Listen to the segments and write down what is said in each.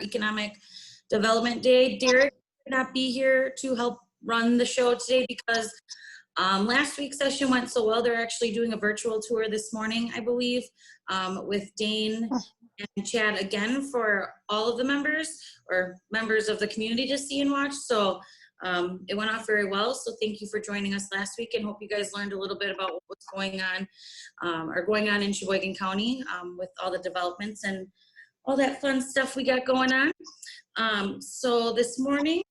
Economic Development Day. Derek could not be here to help run the show today because last week's session went so well. They're actually doing a virtual tour this morning, I believe, with Dane and Chad again for all of the members or members of the community to see and watch. So it went off very well. So thank you for joining us last week, and hope you guys learned a little bit about what's going on in Sheboygan County with all the developments and all that fun stuff we got going on. So this morning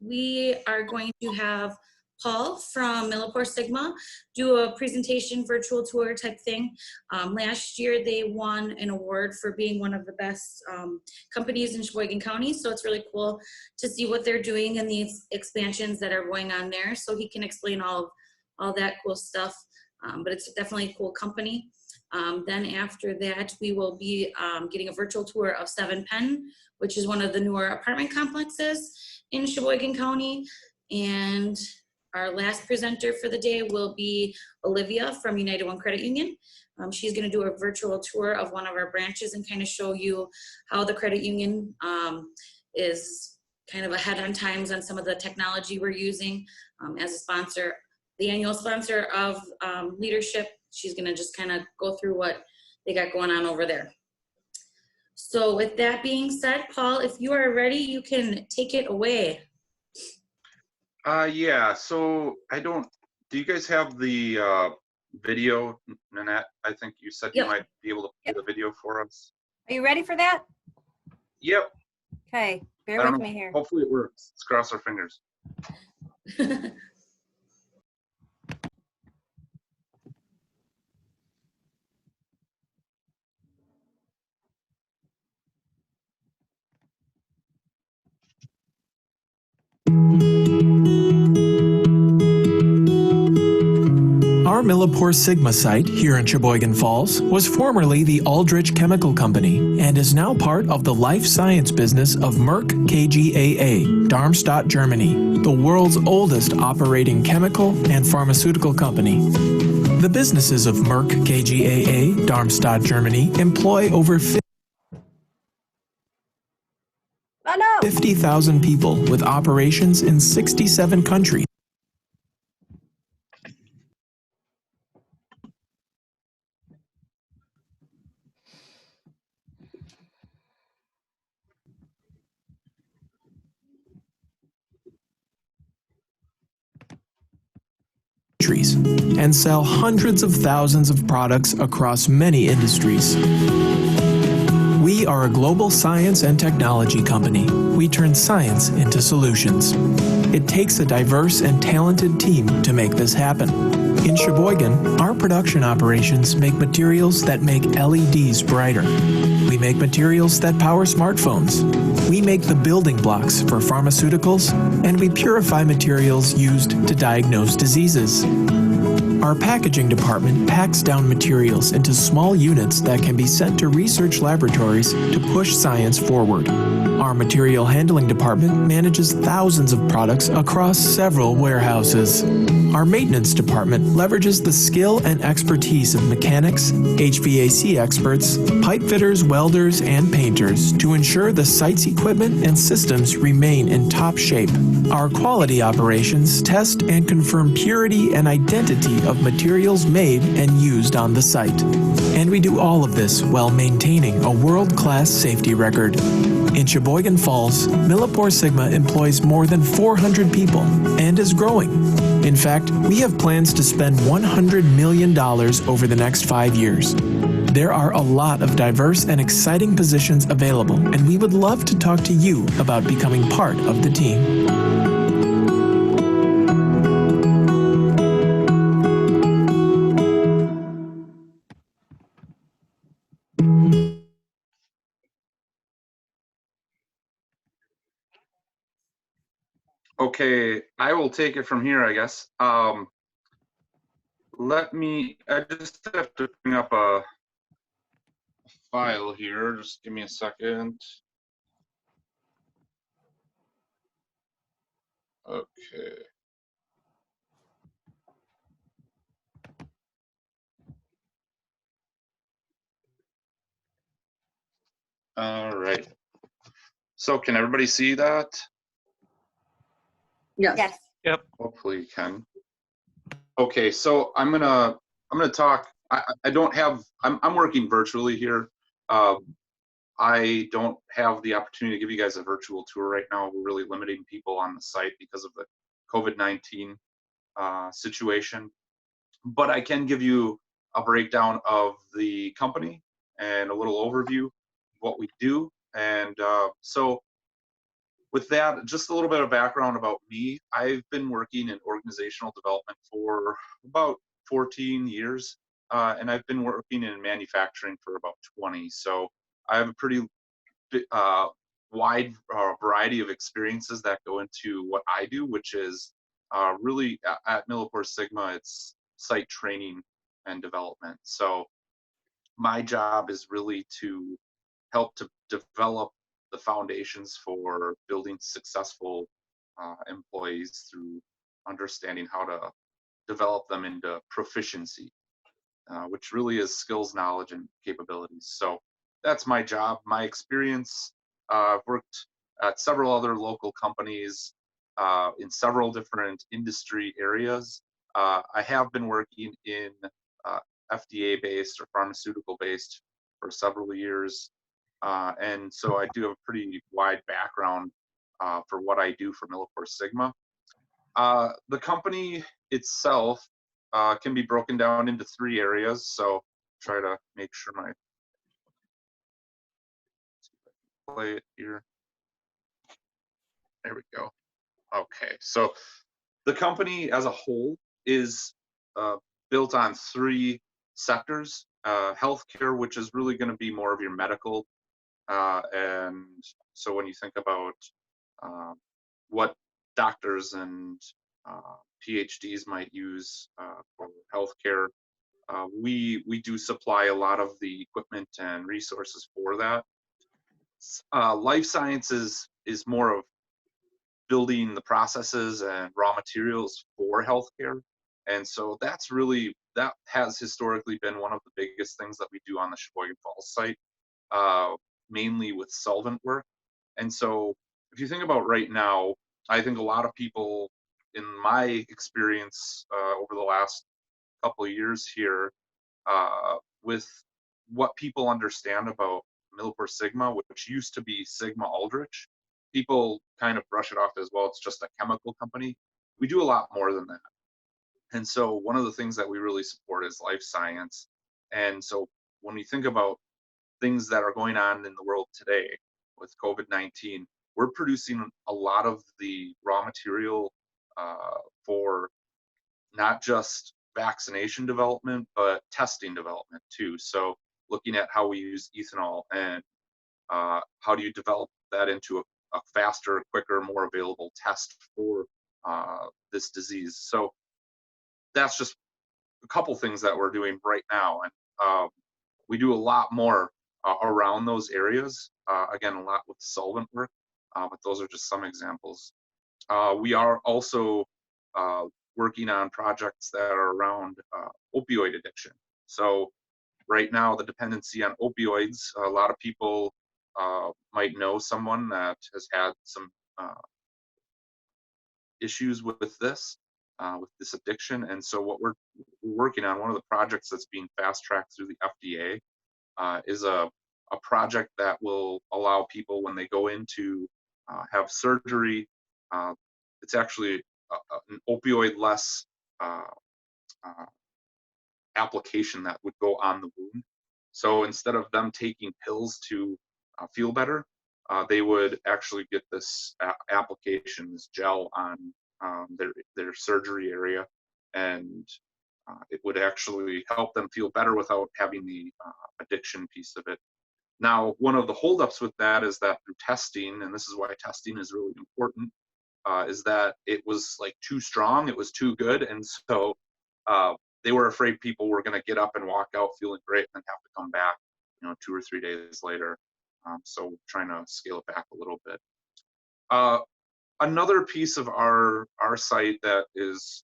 we are going to have Paul from Millipore Sigma do a presentation, virtual tour type thing. Last year they won an award for being one of the best companies in Sheboygan County. So it's really cool to see what they're doing and these expansions that are going on there. So he can explain all that cool stuff. But it's definitely a cool company. Then after that, we will be getting a virtual tour of 7 Penn, which is one of the newer apartment complexes in Sheboygan County. And our last presenter for the day will be Olivia from United One Credit Union. She's going to do a virtual tour of one of our branches and kind of show you how the credit union is kind of ahead on times on some of the technology we're using as a sponsor, the annual sponsor of leadership. She's going to just kind of go through what they got going on over there. So with that being said, Paul, if you are ready, you can take it away. Yeah, so do you guys have the video, Nanette? I think you said you might be able to play the video for us. Are you ready for that? Yep. Okay, bear with me here. Hopefully it works. Let's cross our fingers. Our Millipore Sigma site here in Sheboygan Falls was formerly the Aldrich Chemical Company and is now part of the life science business of Merck KGaA, Darmstadt, Germany, the world's oldest operating chemical and pharmaceutical company. The businesses of Merck KGaA, Darmstadt, Germany, employ over 50,000 people with operations in 67 countries. And sell hundreds of thousands of products across many industries. We are a global science and technology company. We turn science into solutions. It takes a diverse and talented team to make this happen. In Sheboygan, our production operations make materials that make LEDs brighter. We make materials that power smartphones. We make the building blocks for pharmaceuticals, and we purify materials used to diagnose diseases. Our packaging department packs down materials into small units that can be sent to research laboratories to push science forward. Our material handling department manages thousands of products across several warehouses. Our maintenance department leverages the skill and expertise of mechanics, HVAC experts, pipe fitters, welders, and painters to ensure the site's equipment and systems remain in top shape. Our quality operations test and confirm purity and identity of materials made and used on the site. And we do all of this while maintaining a world-class safety record. In Sheboygan Falls, Millipore Sigma employs more than 400 people and is growing. In fact, we have plans to spend $100 million over the next 5 years. There are a lot of diverse and exciting positions available, and we would love to talk to you about becoming part of the team. Okay, I will take it from here, I guess. I just have to bring up a file here. Just give me a second. Okay. All right. So can everybody see that? Yes. Hopefully you can. Okay, so I'm gonna talk. I don't have. I'm working virtually here. I don't have the opportunity to give you guys a virtual tour right now. We're really limiting people on the site because of the COVID-19 situation. But I can give you a breakdown of the company and a little overview of what we do. And so with that, just a little bit of background about me. I've been working in organizational development for about 14 years, and I've been working in manufacturing for about 20. So I have a pretty wide variety of experiences that go into what I do, which is really at Millipore Sigma, it's site training and development. So my job is really to help to develop the foundations for building successful employees through understanding how to develop them into proficiency, which really is skills, knowledge, and capabilities. So that's my job. My experience, I've worked at several other local companies in several different industry areas. I have been working in FDA-based or pharmaceutical-based for several years. And so I do have a pretty wide background for what I do for Millipore Sigma. The company itself can be broken down into 3 areas. So try to make sure my play it here. There we go. Okay, so the company as a whole is built on 3 sectors. Healthcare, which is really going to be more of your medical. And so when you think about what doctors and PhDs might use for healthcare, we do supply a lot of the equipment and resources for that. Life sciences is more of building the processes and raw materials for healthcare. And so that has historically been one of the biggest things that we do on the Sheboygan Falls site, mainly with solvent work. And so if you think about right now, I think a lot of people in my experience over the last couple of years here, with what people understand about Millipore Sigma, which used to be Sigma Aldrich, people kind of brush it off as, well, it's just a chemical company. We do a lot more than that. And so one of the things that we really support is life science. And so when we think about things that are going on in the world today with COVID-19, we're producing a lot of the raw material for not just vaccination development, but testing development too. So looking at how we use ethanol and how do you develop that into a faster, quicker, more available test for this disease. So that's just a couple things that we're doing right now. And we do a lot more around those areas. Again, a lot with solvent work, but those are just some examples. We are also working on projects that are around opioid addiction. So right now, the dependency on opioids, a lot of people might know someone that has had some issues with this addiction. And so what we're working on, one of the projects that's being fast-tracked through the FDA is a project that will allow people, when they go in to have surgery, it's actually an opioid-less application that would go on the wound. So instead of them taking pills to feel better, they would actually get this application, this gel on their surgery area, and it would actually help them feel better without having the addiction piece of it. Now, one of the holdups with that is that through testing, and this is why testing is really important, is that it was like too strong, it was too good, and so they were afraid people were going to get up and walk out feeling great and then have to come back, 2 or 3 days later. So we're trying to scale it back a little bit. Another piece of our site that is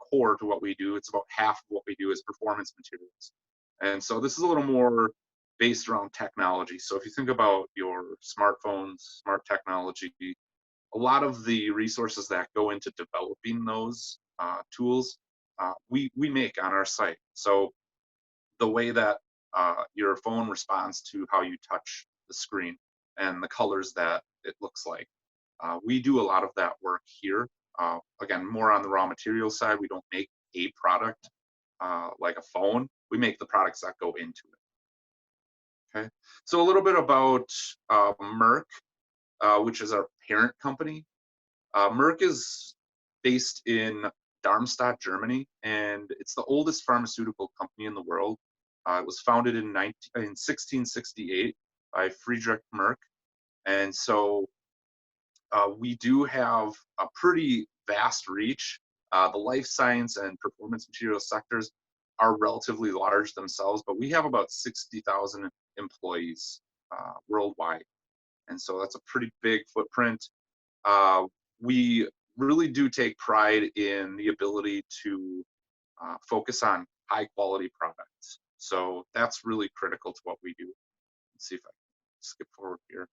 core to what we do, it's about half of what we do, is performance materials. And so this is a little more based around technology. So if you think about your smartphones, smart technology, a lot of the resources that go into developing those tools, we make on our site. So the way that your phone responds to how you touch the screen and the colors that it looks like. We do a lot of that work here. Again, more on the raw material side. We don't make a product like a phone. We make the products that go into it. Okay. So a little bit about Merck, which is our parent company. Merck is based in Darmstadt, Germany, and it's the oldest pharmaceutical company in the world. It was founded in 1668 by Friedrich Merck. And so we do have a pretty vast reach. The life science and performance materials sectors are relatively large themselves, but we have about 60,000 employees worldwide. And so that's a pretty big footprint. We really do take pride in the ability to focus on high quality products. So that's really critical to what we do. Let's see if I can skip forward here.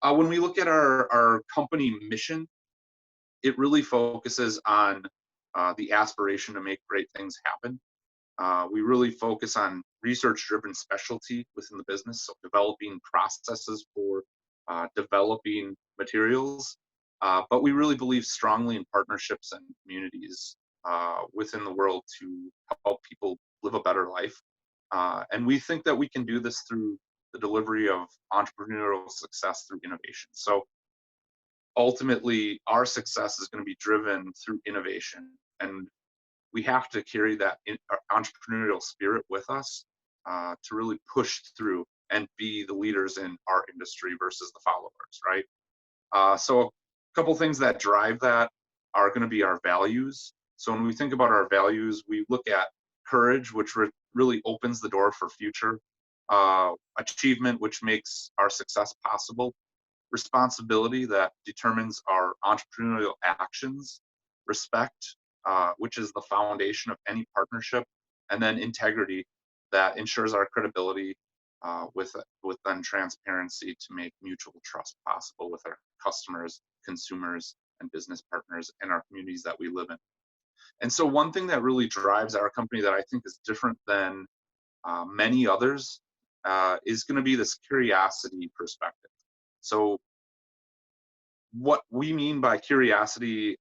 When we look at our company mission, it really focuses on the aspiration to make great things happen. We really focus on research-driven specialty within the business, so developing processes for developing materials. But we really believe strongly in partnerships and communities within the world to help people live a better life. And we think that we can do this through the delivery of entrepreneurial success through innovation. So ultimately, our success is going to be driven through innovation. And we have to carry that entrepreneurial spirit with us to really push through and be the leaders in our industry versus the followers, right? So a couple things that drive that are going to be our values. So when we think about our values, we look at courage, which really opens the door for future achievement, which makes our success possible, responsibility that determines our entrepreneurial actions, respect, which is the foundation of any partnership, and then integrity that ensures our credibility with then transparency to make mutual trust possible with our customers, consumers, and business partners and our communities that we live in. And so one thing that really drives our company that I think is different than many others is going to be this curiosity perspective. So what we mean by curiosity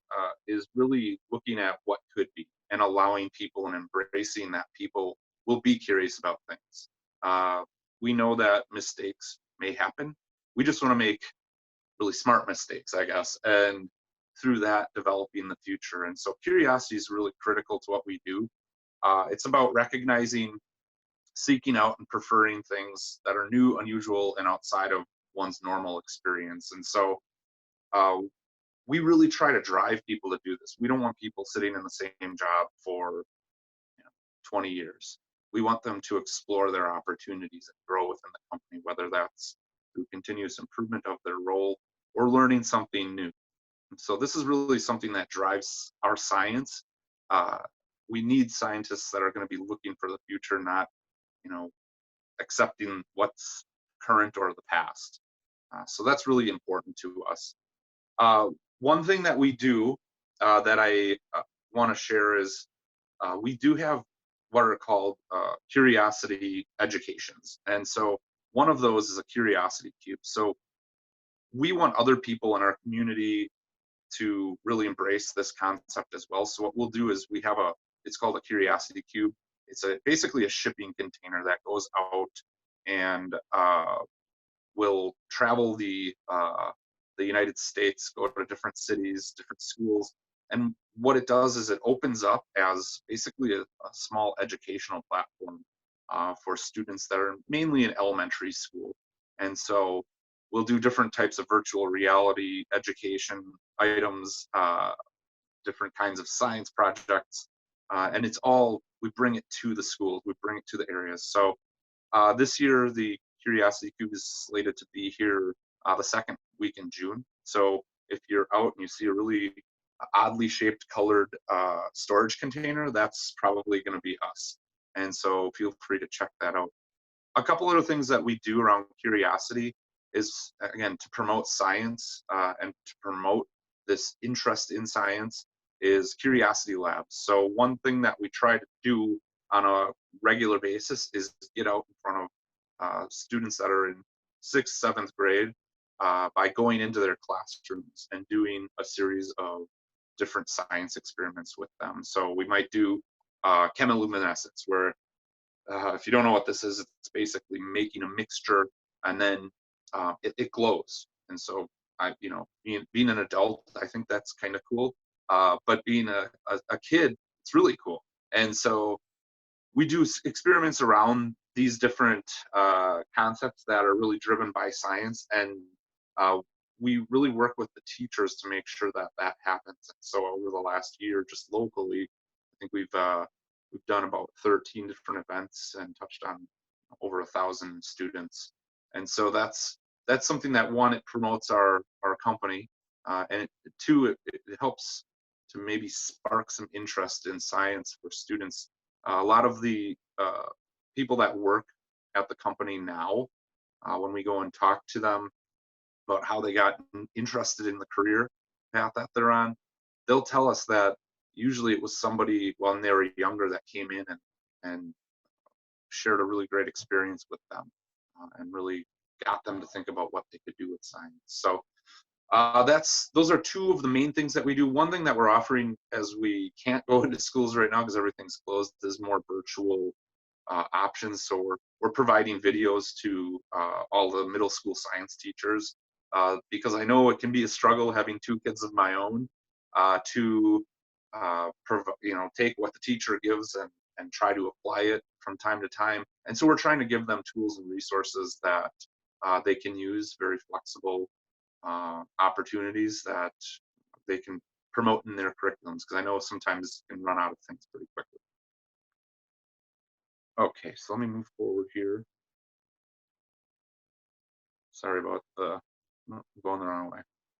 is really looking at what could be and allowing people and embracing that people will be curious about things. We know that mistakes may happen. We just want to make really smart mistakes, I guess, and through that developing the future. And so curiosity is really critical to what we do. It's about recognizing, seeking out, and preferring things that are new, unusual, and outside of one's normal experience. And so we really try to drive people to do this. We don't want people sitting in the same job for 20 years. We want them to explore their opportunities and grow within the company, whether that's through continuous improvement of their role or learning something new. So this is really something that drives our science. We need scientists that are going to be looking for the future, not accepting what's current or the past. So that's really important to us. One thing that we do that I want to share is we do have what are called curiosity educations. And so one of those is a curiosity cube. So we want other people in our community to really embrace this concept as well. So what we'll do is we have it's called a curiosity cube. It's basically a shipping container that goes out and will travel the United States, go to different cities, different schools. And what it does is it opens up as basically a small educational platform for students that are mainly in elementary school. And so we'll do different types of virtual reality education items, different kinds of science projects, and it's all, we bring it to the schools, we bring it to the areas. So this year, the Curiosity Cube is slated to be here the second week in June. So if you're out and you see a really oddly shaped colored storage container, that's probably going to be us. And so feel free to check that out. a couple other things that we do around curiosity is, again, to promote science and to promote this interest in science is curiosity labs. So one thing that we try to do on a regular basis is get out in front of students that are in 6th, 7th grade by going into their classrooms and doing a series of different science experiments with them. So we might do chemiluminescence, where if you don't know what this is, it's basically making a mixture and then it glows. And so being an adult, I think that's kind of cool. But being a kid, it's really cool. And so we do experiments around these different concepts that are really driven by science, and we really work with the teachers to make sure that that happens. And so over the last year, just locally, I think we've done about 13 different events and touched on over 1,000 students. And so that's something that, one, it promotes our company, and two, it helps to maybe spark some interest in science for students. A lot of the people that work at the company now, when we go and talk to them about how they got interested in the career path that they're on, they'll tell us that usually it was somebody when they were younger that came in and shared a really great experience with them and really got them to think about what they could do with science. So those are two of the main things that we do. One thing that we're offering, as we can't go into schools right now because everything's closed, is more virtual options. So we're providing videos to all the middle school science teachers because I know it can be a struggle having 2 kids of my own to take what the teacher gives and try to apply it from time to time. And so we're trying to give them tools and resources that they can use, very flexible opportunities that they can promote in their curriculums, because I know sometimes it can run out of things pretty quickly. Okay, so let me move forward here. Sorry about going the wrong way.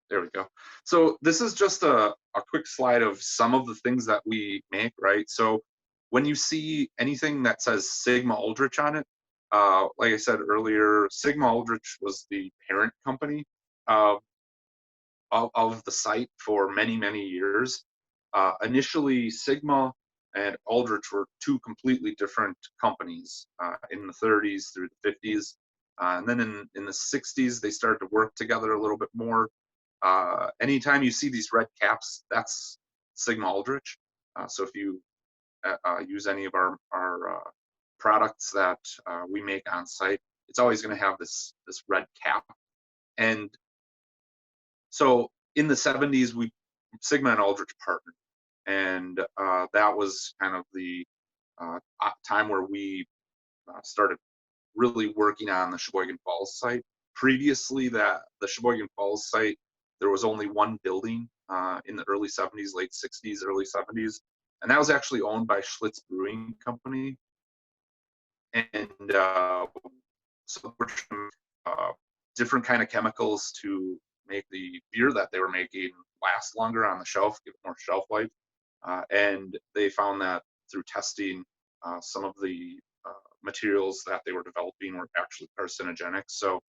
There we go. So this is just a quick slide of some of the things that we make, right? So when you see anything that says Sigma Aldrich on it, like I said earlier, Sigma Aldrich was the parent company of the site for many, many years. Initially, Sigma and Aldrich were 2 completely different companies in the 30s through the 50s. And then in the 60s, they started to work together a little bit more. Anytime you see these red caps, that's Sigma Aldrich. So if you use any of our products that we make on site, it's always going to have this red cap. And so in the 70s, Sigma and Aldrich partnered, and that was kind of the time where we started really working on the Sheboygan Falls site. Previously, the Sheboygan Falls site, there was only one building in the early 70s, late 60s, early 70s, and that was actually owned by Schlitz Brewing Company. And so we're trying different kind of chemicals to make the beer that they were making last longer on the shelf, give it more shelf life. And they found that through testing, some of the materials that they were developing were actually carcinogenic. So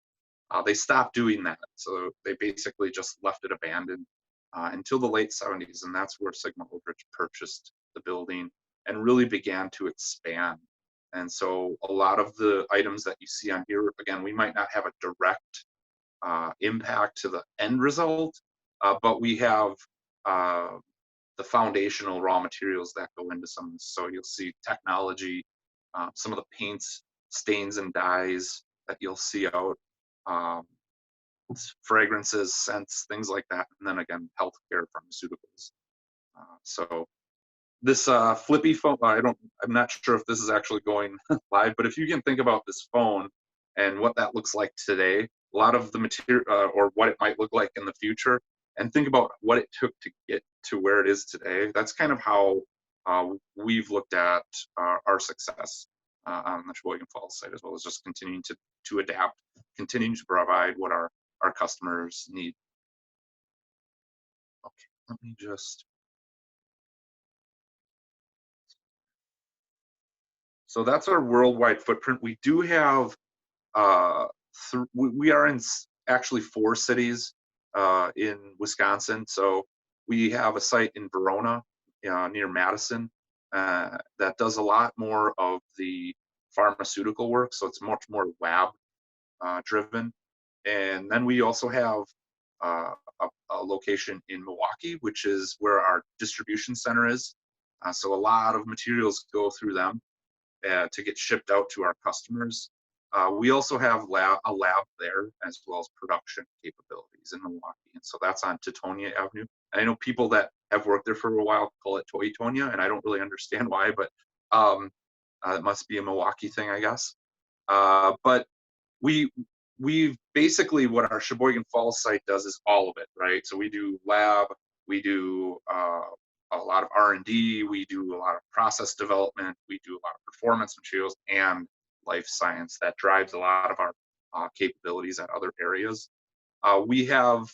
they stopped doing that. So they basically just left it abandoned until the late 70s. And that's where Sigma Aldrich purchased the building and really began to expand. And so a lot of the items that you see on here, again, we might not have a direct impact to the end result, but we have the foundational raw materials that go into some of this. So you'll see technology, some of the paints, stains and dyes that you'll see out, fragrances, scents, things like that. And then again, healthcare, pharmaceuticals. So this flippy phone, I'm not sure if this is actually going live, but if you can think about this phone and what that looks like today, a lot of the material or what it might look like in the future, and think about what it took to get to where it is today. That's kind of how we've looked at our success on the Sheboygan Falls site, as well as just continuing to adapt, continuing to provide what our customers need. Okay, let me just. So that's our worldwide footprint. We do have, we are in actually 4 cities in Wisconsin. So we have a site in Verona near Madison that does a lot more of the pharmaceutical work. So it's much more lab driven. And then we also have a location in Milwaukee, which is where our distribution center is. So a lot of materials go through them to get shipped out to our customers. We also have a lab there, as well as production capabilities in Milwaukee. And so that's on Teutonia Avenue. And I know people that have worked there for a while call it Toy-Tonia, and I don't really understand why, but it must be a Milwaukee thing, I guess. But we've basically, what our Sheboygan Falls site does is all of it, right? So we do lab, we do a lot of R&D, we do a lot of process development, we do a lot of performance materials and life science that drives a lot of our capabilities at other areas. We have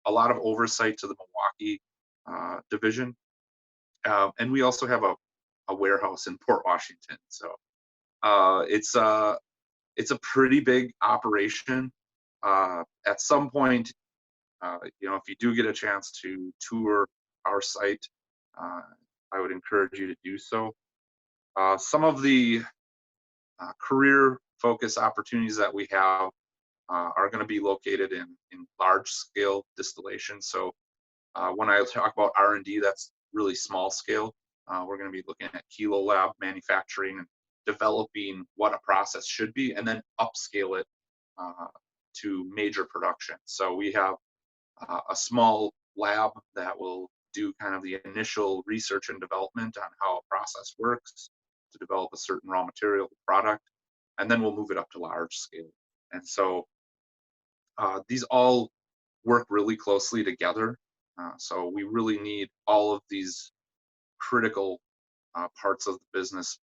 a lot of oversight to the Milwaukee division, and we also have a warehouse in Port Washington. So it's a pretty big operation. At some point, if you do get a chance to tour our site, I would encourage you to do so. Some of the career focus opportunities that we have are going to be located in large scale distillation. So when I talk about R&D, that's really small scale. We're going to be looking at kilo lab manufacturing and developing what a process should be, and then upscale it to major production. So we have a small lab that will do kind of the initial research and development on how a process works to develop a certain raw material product, and then we'll move it up to large scale. And so these all work really closely together. So we really need all of these critical parts of the business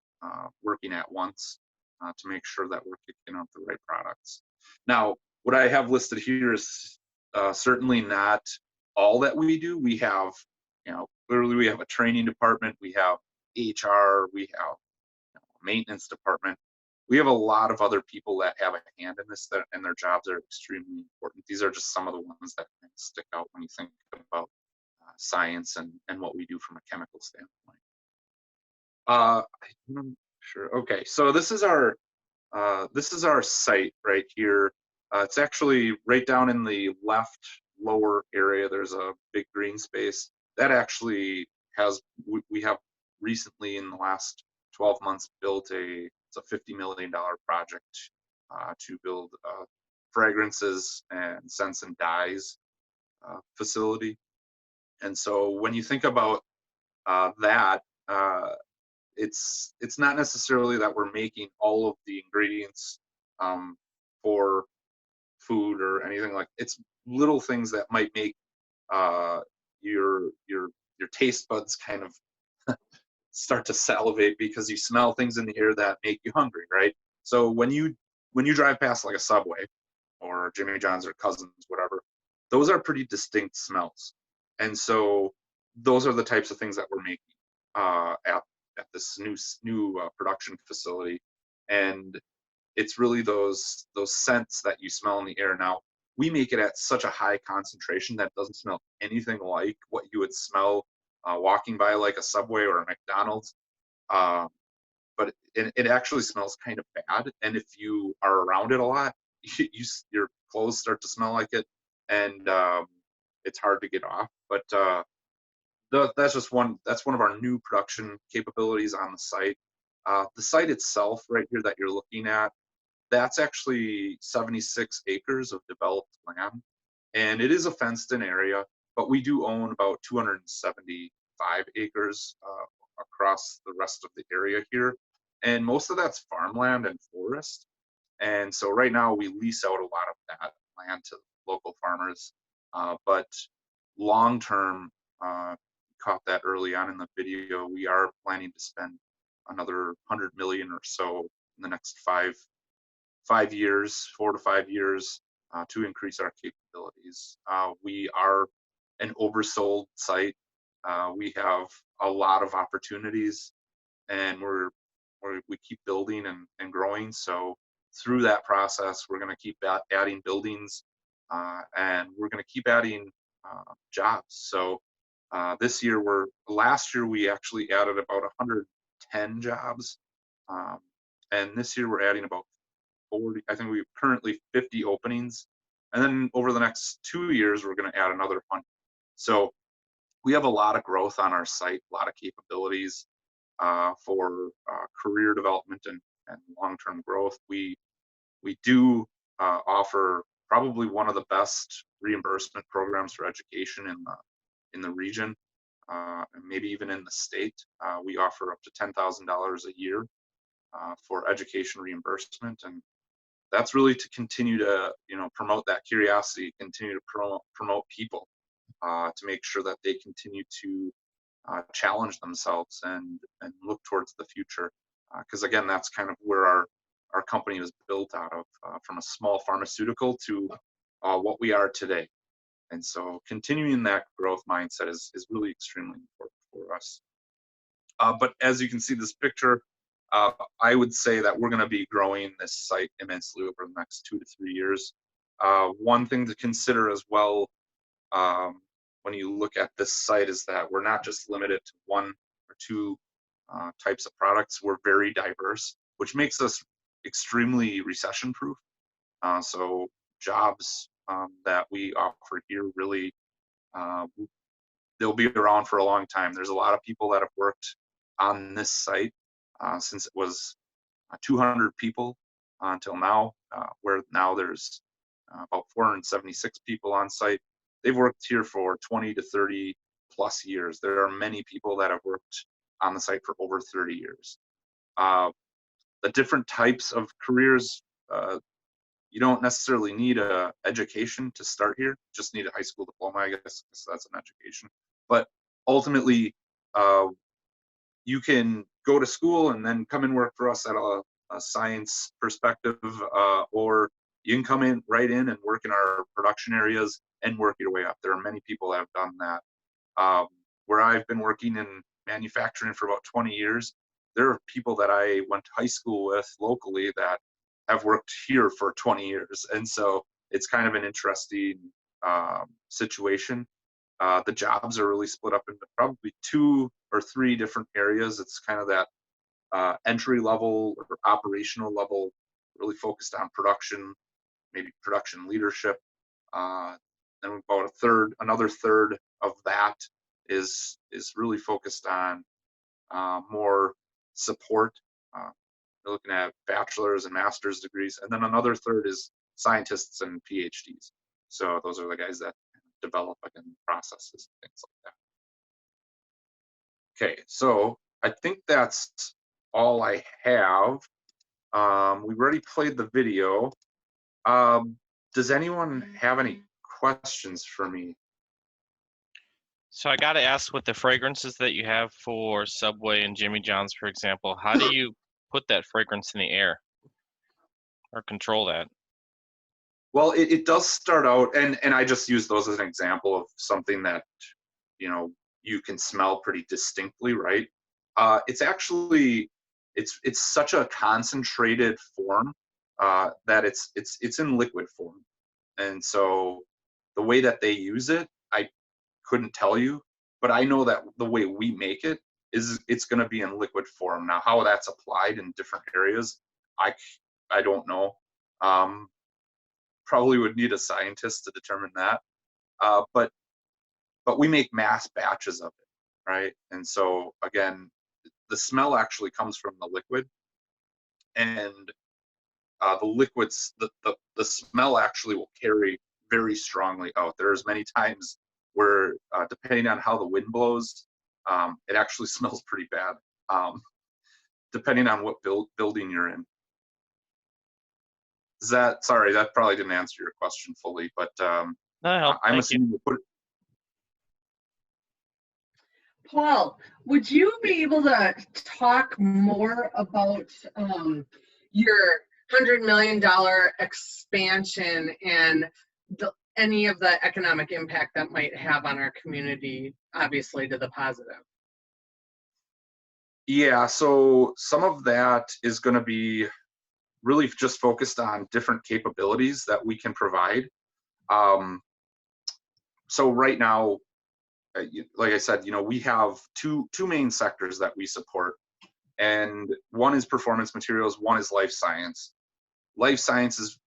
working at once to make sure that we're picking up the right products. Now, what I have listed here is certainly not all that we do. We have, clearly we have a training department, we have HR, we have a maintenance department. We have a lot of other people that have a hand in this, and their jobs are extremely important. These are just some of the ones that stick out when you think about science and what we do from a chemical standpoint. I'm not sure. Okay, so this is our site right here. It's actually right down in the left lower area. There's a big green space that actually has. We have recently, in the last 12 months, built it's a $50 million project to build fragrances and scents and dyes facility. And so when you think about that, it's not necessarily that we're making all of the ingredients for food or anything like. It's little things that might make your taste buds kind of start to salivate because you smell things in the air that make you hungry, right? So when you drive past like a Subway or Jimmy John's or Cousins, whatever, those are pretty distinct smells. And so those are the types of things that we're making at this new production facility. And it's really those scents that you smell in the air. Now, we make it at such a high concentration that it doesn't smell anything like what you would smell walking by like a Subway or a McDonald's. But it actually smells kind of bad. And if you are around it a lot, your clothes start to smell like it, and it's hard to get off. But that's one of our new production capabilities on the site. The site itself right here that you're looking at, that's actually 76 acres of developed land, and it is a fenced-in area, but we do own about 275 acres across the rest of the area here, and most of that's farmland and forest. And so right now we lease out a lot of that land to local farmers, but long term, caught that early on in the video, we are planning to spend another 100 million or so in the next 4 to 5 years, to increase our capabilities. We are an oversold site. We have a lot of opportunities, and we're where we keep building and growing. So through that process, we're going to keep adding buildings, and we're going to keep adding jobs. So last year we actually added about 110 jobs, and this year we're adding about 40. I think we have currently 50 openings, and then over the next 2 years we're going to add another 100. So we have a lot of growth on our site, a lot of capabilities for career development and long-term growth. We do offer probably one of the best reimbursement programs for education in the region, and maybe even in the state. We offer up to $10,000 a year for education reimbursement, and that's really to continue to promote that curiosity, continue to promote people, to make sure that they continue to challenge themselves and look towards the future. Because again, that's kind of where our company was built out of, from a small pharmaceutical to what we are today. And so continuing that growth mindset is really extremely important for us. But as you can see this picture, I would say that we're going to be growing this site immensely over the next 2 to 3 years. One thing to consider as well, when you look at this site, is that we're not just limited to 1 or 2 types of products. We're very diverse, which makes us extremely recession proof. So jobs that we offer here really, they'll be around for a long time. There's a lot of people that have worked on this site since it was 200 people until now, where now there's about 476 people on site. They've worked here for 20 to 30 plus years. There are many people that have worked on the site for over 30 years. The different types of careers, you don't necessarily need a education to start here. Just need a high school diploma, I guess, so that's an education. But ultimately, you can go to school and then come and work for us at a science perspective, or you can come in right in and work in our production areas and work your way up. There are many people that have done that. Where I've been working in manufacturing for about 20 years, there are people that I went to high school with locally that have worked here for 20 years. And so it's kind of an interesting situation. The jobs are really split up into probably 2 or 3 different areas. It's kind of that entry level or operational level, really focused on production, maybe production leadership. Then about another third of that is really focused on more support. We're looking at bachelor's and master's degrees, and then another third is scientists and PhDs. So those are the guys that develop again processes and things like that. Okay, so I think that's all I have. We've already played the video. Does anyone have any questions for me? So I got to ask, with the fragrances that you have for Subway and Jimmy John's, for example, how do you put that fragrance in the air or control that? Well, it does start out, and I just use those as an example of something that, you can smell pretty distinctly, right? It's actually, it's such a concentrated form that it's in liquid form. And so the way that they use it, I couldn't tell you, but I know that the way we make it is it's going to be in liquid form. Now, how that's applied in different areas, I don't know. Probably would need a scientist to determine that. But we make mass batches of it, right? And so again, the smell actually comes from the liquid, and the liquids, the smell actually will carry very strongly out. There's many times where, depending on how the wind blows, it actually smells pretty bad, depending on what building you're in. Sorry, that probably didn't answer your question fully, but I'm assuming you put it. Paul, would you be able to talk more about your $100 million expansion and any of the economic impact that might have on our community, obviously to the positive? Yeah, so some of that is going to be really just focused on different capabilities that we can provide. So right now, like I said, we have two main sectors that we support, and one is performance materials, one is life science. Life sciences,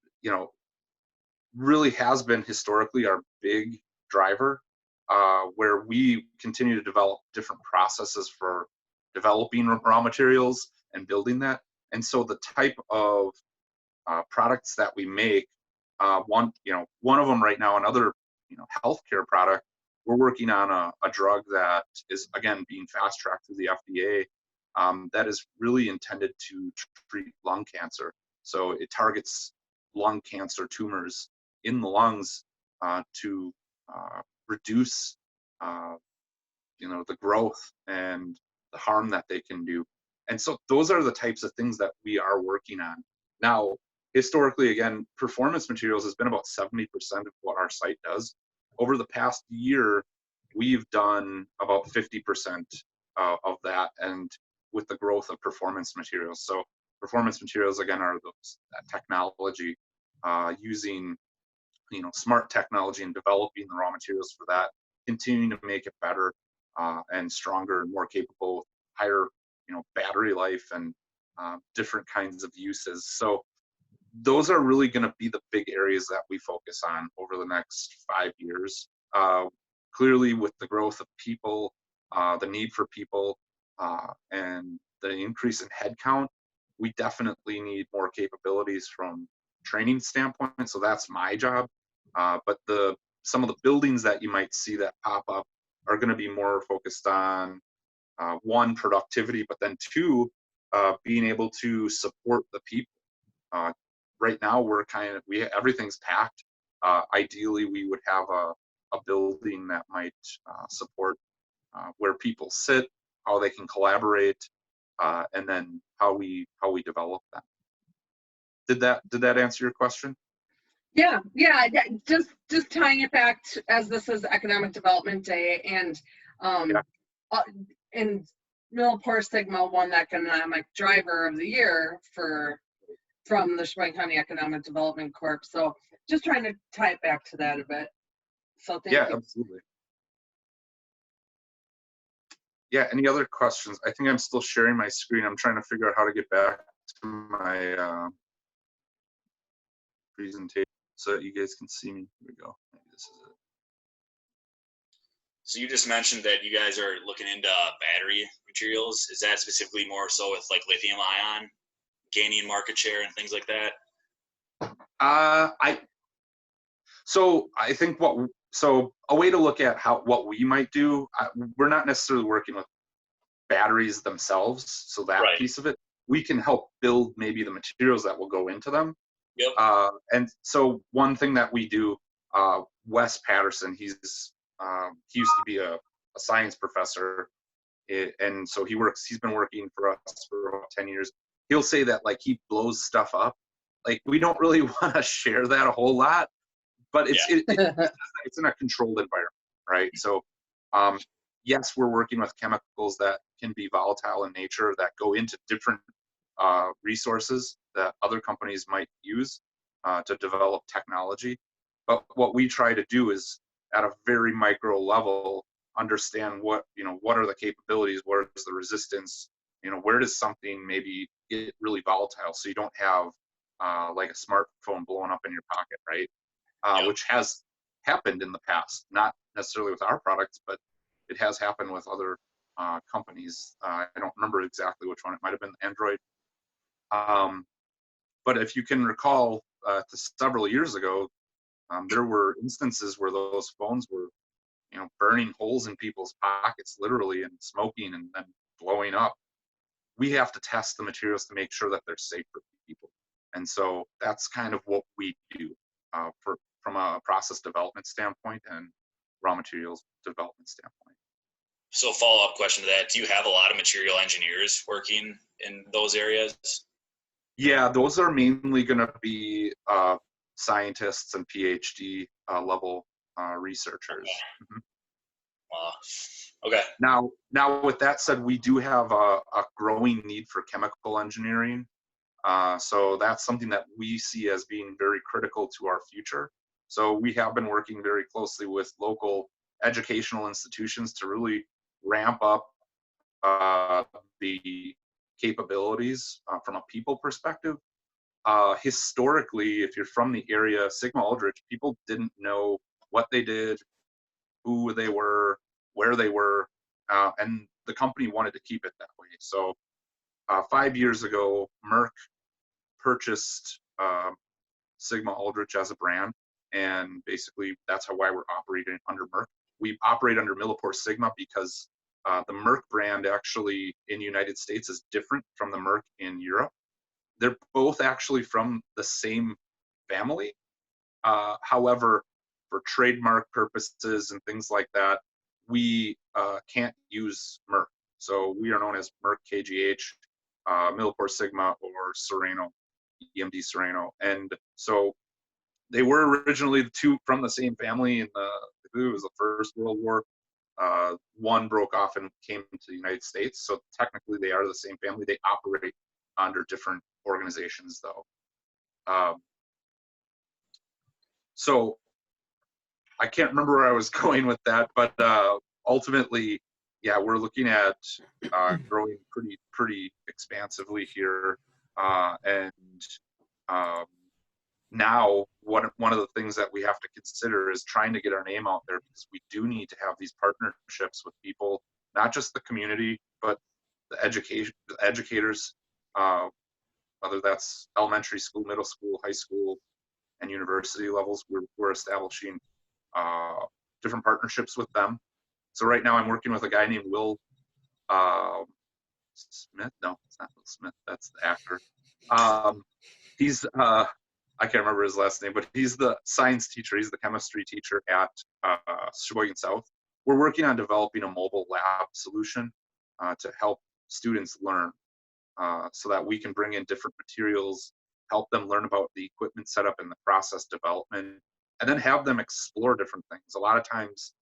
really has been historically our big driver, where we continue to develop different processes for developing raw materials and building that. And so the type of products that we make, one of them right now, another healthcare product, we're working on a drug that is again being fast tracked through the FDA, that is really intended to treat lung cancer. So it targets lung cancer tumors in the lungs, to reduce the growth and the harm that they can do. And so those are the types of things that we are working on. Now, historically, again, performance materials has been about 70% of what our site does. Over the past year, we've done about 50% of that, and with the growth of performance materials. So performance materials, again, are that technology, using smart technology and developing the raw materials for that, continuing to make it better, and stronger and more capable, higher battery life, and different kinds of uses. So those are really going to be the big areas that we focus on over the next 5 years. Clearly, with the growth of people, the need for people, and the increase in headcount, we definitely need more capabilities from training standpoint. So that's my job. But some of the buildings that you might see that pop up are going to be more focused on, one, productivity, but then two, being able to support the people. Right now, everything's packed. Ideally, we would have a building that might support where people sit, how they can collaborate, and then how we develop them. Did that answer your question? Yeah. Just tying it back to, as this is Economic Development Day, and and Millipore Sigma won the Economic Driver of the Year from the Sheboygan County Economic Development Corp. So just trying to tie it back to that a bit. So thank you. Absolutely. Yeah, any other questions? I think I'm still sharing my screen. I'm trying to figure out how to get back to my presentation so that you guys can see me. Here we go. Maybe this is it. So you just mentioned that you guys are looking into battery materials. Is that specifically more so with like lithium ion gaining market share and things like that? I think a way to look at what we might do, we're not necessarily working with batteries themselves. So that Right. piece of it, we can help build maybe the materials that will go into them. Yep. And so one thing that we do, Wes Patterson, he used to be a science professor, and so he's been working for us for about 10 years. He'll say that like he blows stuff up. Like we don't really want to share that a whole lot, but it's in a controlled environment, right? So yes, we're working with chemicals that can be volatile in nature, that go into different resources that other companies might use to develop technology. But what we try to do is, at a very micro level, understand what are the capabilities, where is the resistance, where does something maybe get really volatile, so you don't have like a smartphone blowing up in your pocket, right? Which has happened in the past, not necessarily with our products, but it has happened with other companies. I don't remember exactly which one. It might have been Android. But if you can recall, several years ago, there were instances where those phones were, burning holes in people's pockets, literally, and smoking and then blowing up. We have to test the materials to make sure that they're safe for people. And so that's kind of what we do from a process development standpoint and raw materials development standpoint. So follow-up question to that, do you have a lot of material engineers working in those areas? Yeah, those are mainly going to be scientists and PhD level researchers. Okay. Mm-hmm. Okay. Now with that said, we do have a growing need for chemical engineering. So that's something that we see as being very critical to our future. So we have been working very closely with local educational institutions to really ramp up the capabilities from a people perspective. Historically, if you're from the area, Sigma Aldrich, people didn't know what they did, who they were, where they were, and the company wanted to keep it that way. So 5 years ago, Merck purchased Sigma Aldrich as a brand, and basically that's why we're operating under Merck. We operate under Millipore Sigma because the Merck brand actually in the United States is different from the Merck in Europe. They're both actually from the same family. However, for trademark purposes and things like that, we can't use Merck. So we are known as Merck KGH, Millipore Sigma, or Sereno, EMD Sereno. And so they were originally the two from the same family in it was the First World War. One broke off and came to the United States. So technically they are the same family. They operate under different organizations though. So I can't remember where I was going with that, but ultimately, yeah, we're looking at growing pretty expansively here. And now one of the things that we have to consider is trying to get our name out there, because we do need to have these partnerships with people, not just the community, but the educators, whether that's elementary school, middle school, high school, and university levels. We're establishing different partnerships with them. So right now I'm working with a guy named Will Smith. No, it's not Will Smith. That's the actor. He's I can't remember his last name, but he's the science teacher. He's the chemistry teacher at Sheboygan South. We're working on developing a mobile lab solution to help students learn, so that we can bring in different materials, help them learn about the equipment setup and the process development, and then have them explore different things. A lot of times,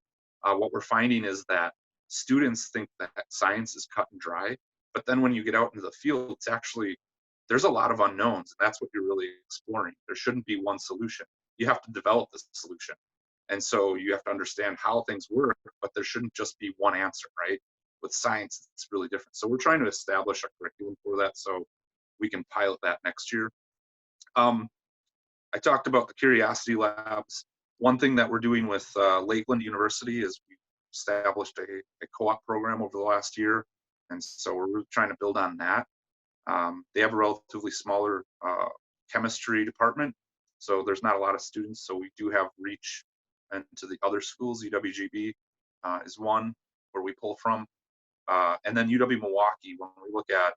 what we're finding is that students think that science is cut and dry, but then when you get out into the field, it's actually, there's a lot of unknowns, and that's what you're really exploring. There shouldn't be one solution. You have to develop the solution. And so you have to understand how things work, but there shouldn't just be one answer, right? With science, it's really different. So we're trying to establish a curriculum for that so we can pilot that next year. I talked about the Curiosity Labs. One thing that we're doing with Lakeland University is we established a co-op program over the last year. And so we're really trying to build on that. They have a relatively smaller chemistry department, so there's not a lot of students. So we do have reach into the other schools. UWGB is one where we pull from. And then UW-Milwaukee, when we look at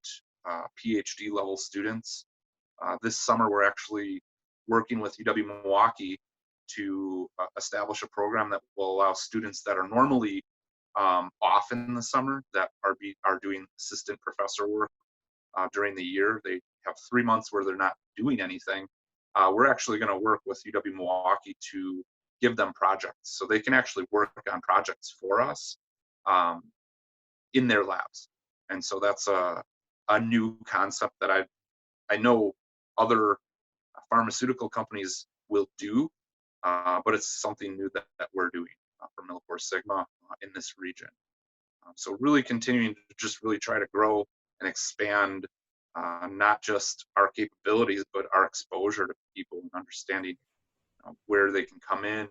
PhD level students, this summer we're actually working with UW-Milwaukee to establish a program that will allow students that are normally off in the summer, that are doing assistant professor work during the year. They have 3 months where they're not doing anything. We're actually going to work with UW-Milwaukee to give them projects, so they can actually work on projects for us in their labs. And so that's a new concept that I know other pharmaceutical companies will do, but it's something new that we're doing for Millipore Sigma in this region. So really continuing to just really try to grow and expand not just our capabilities, but our exposure to people and understanding where they can come in,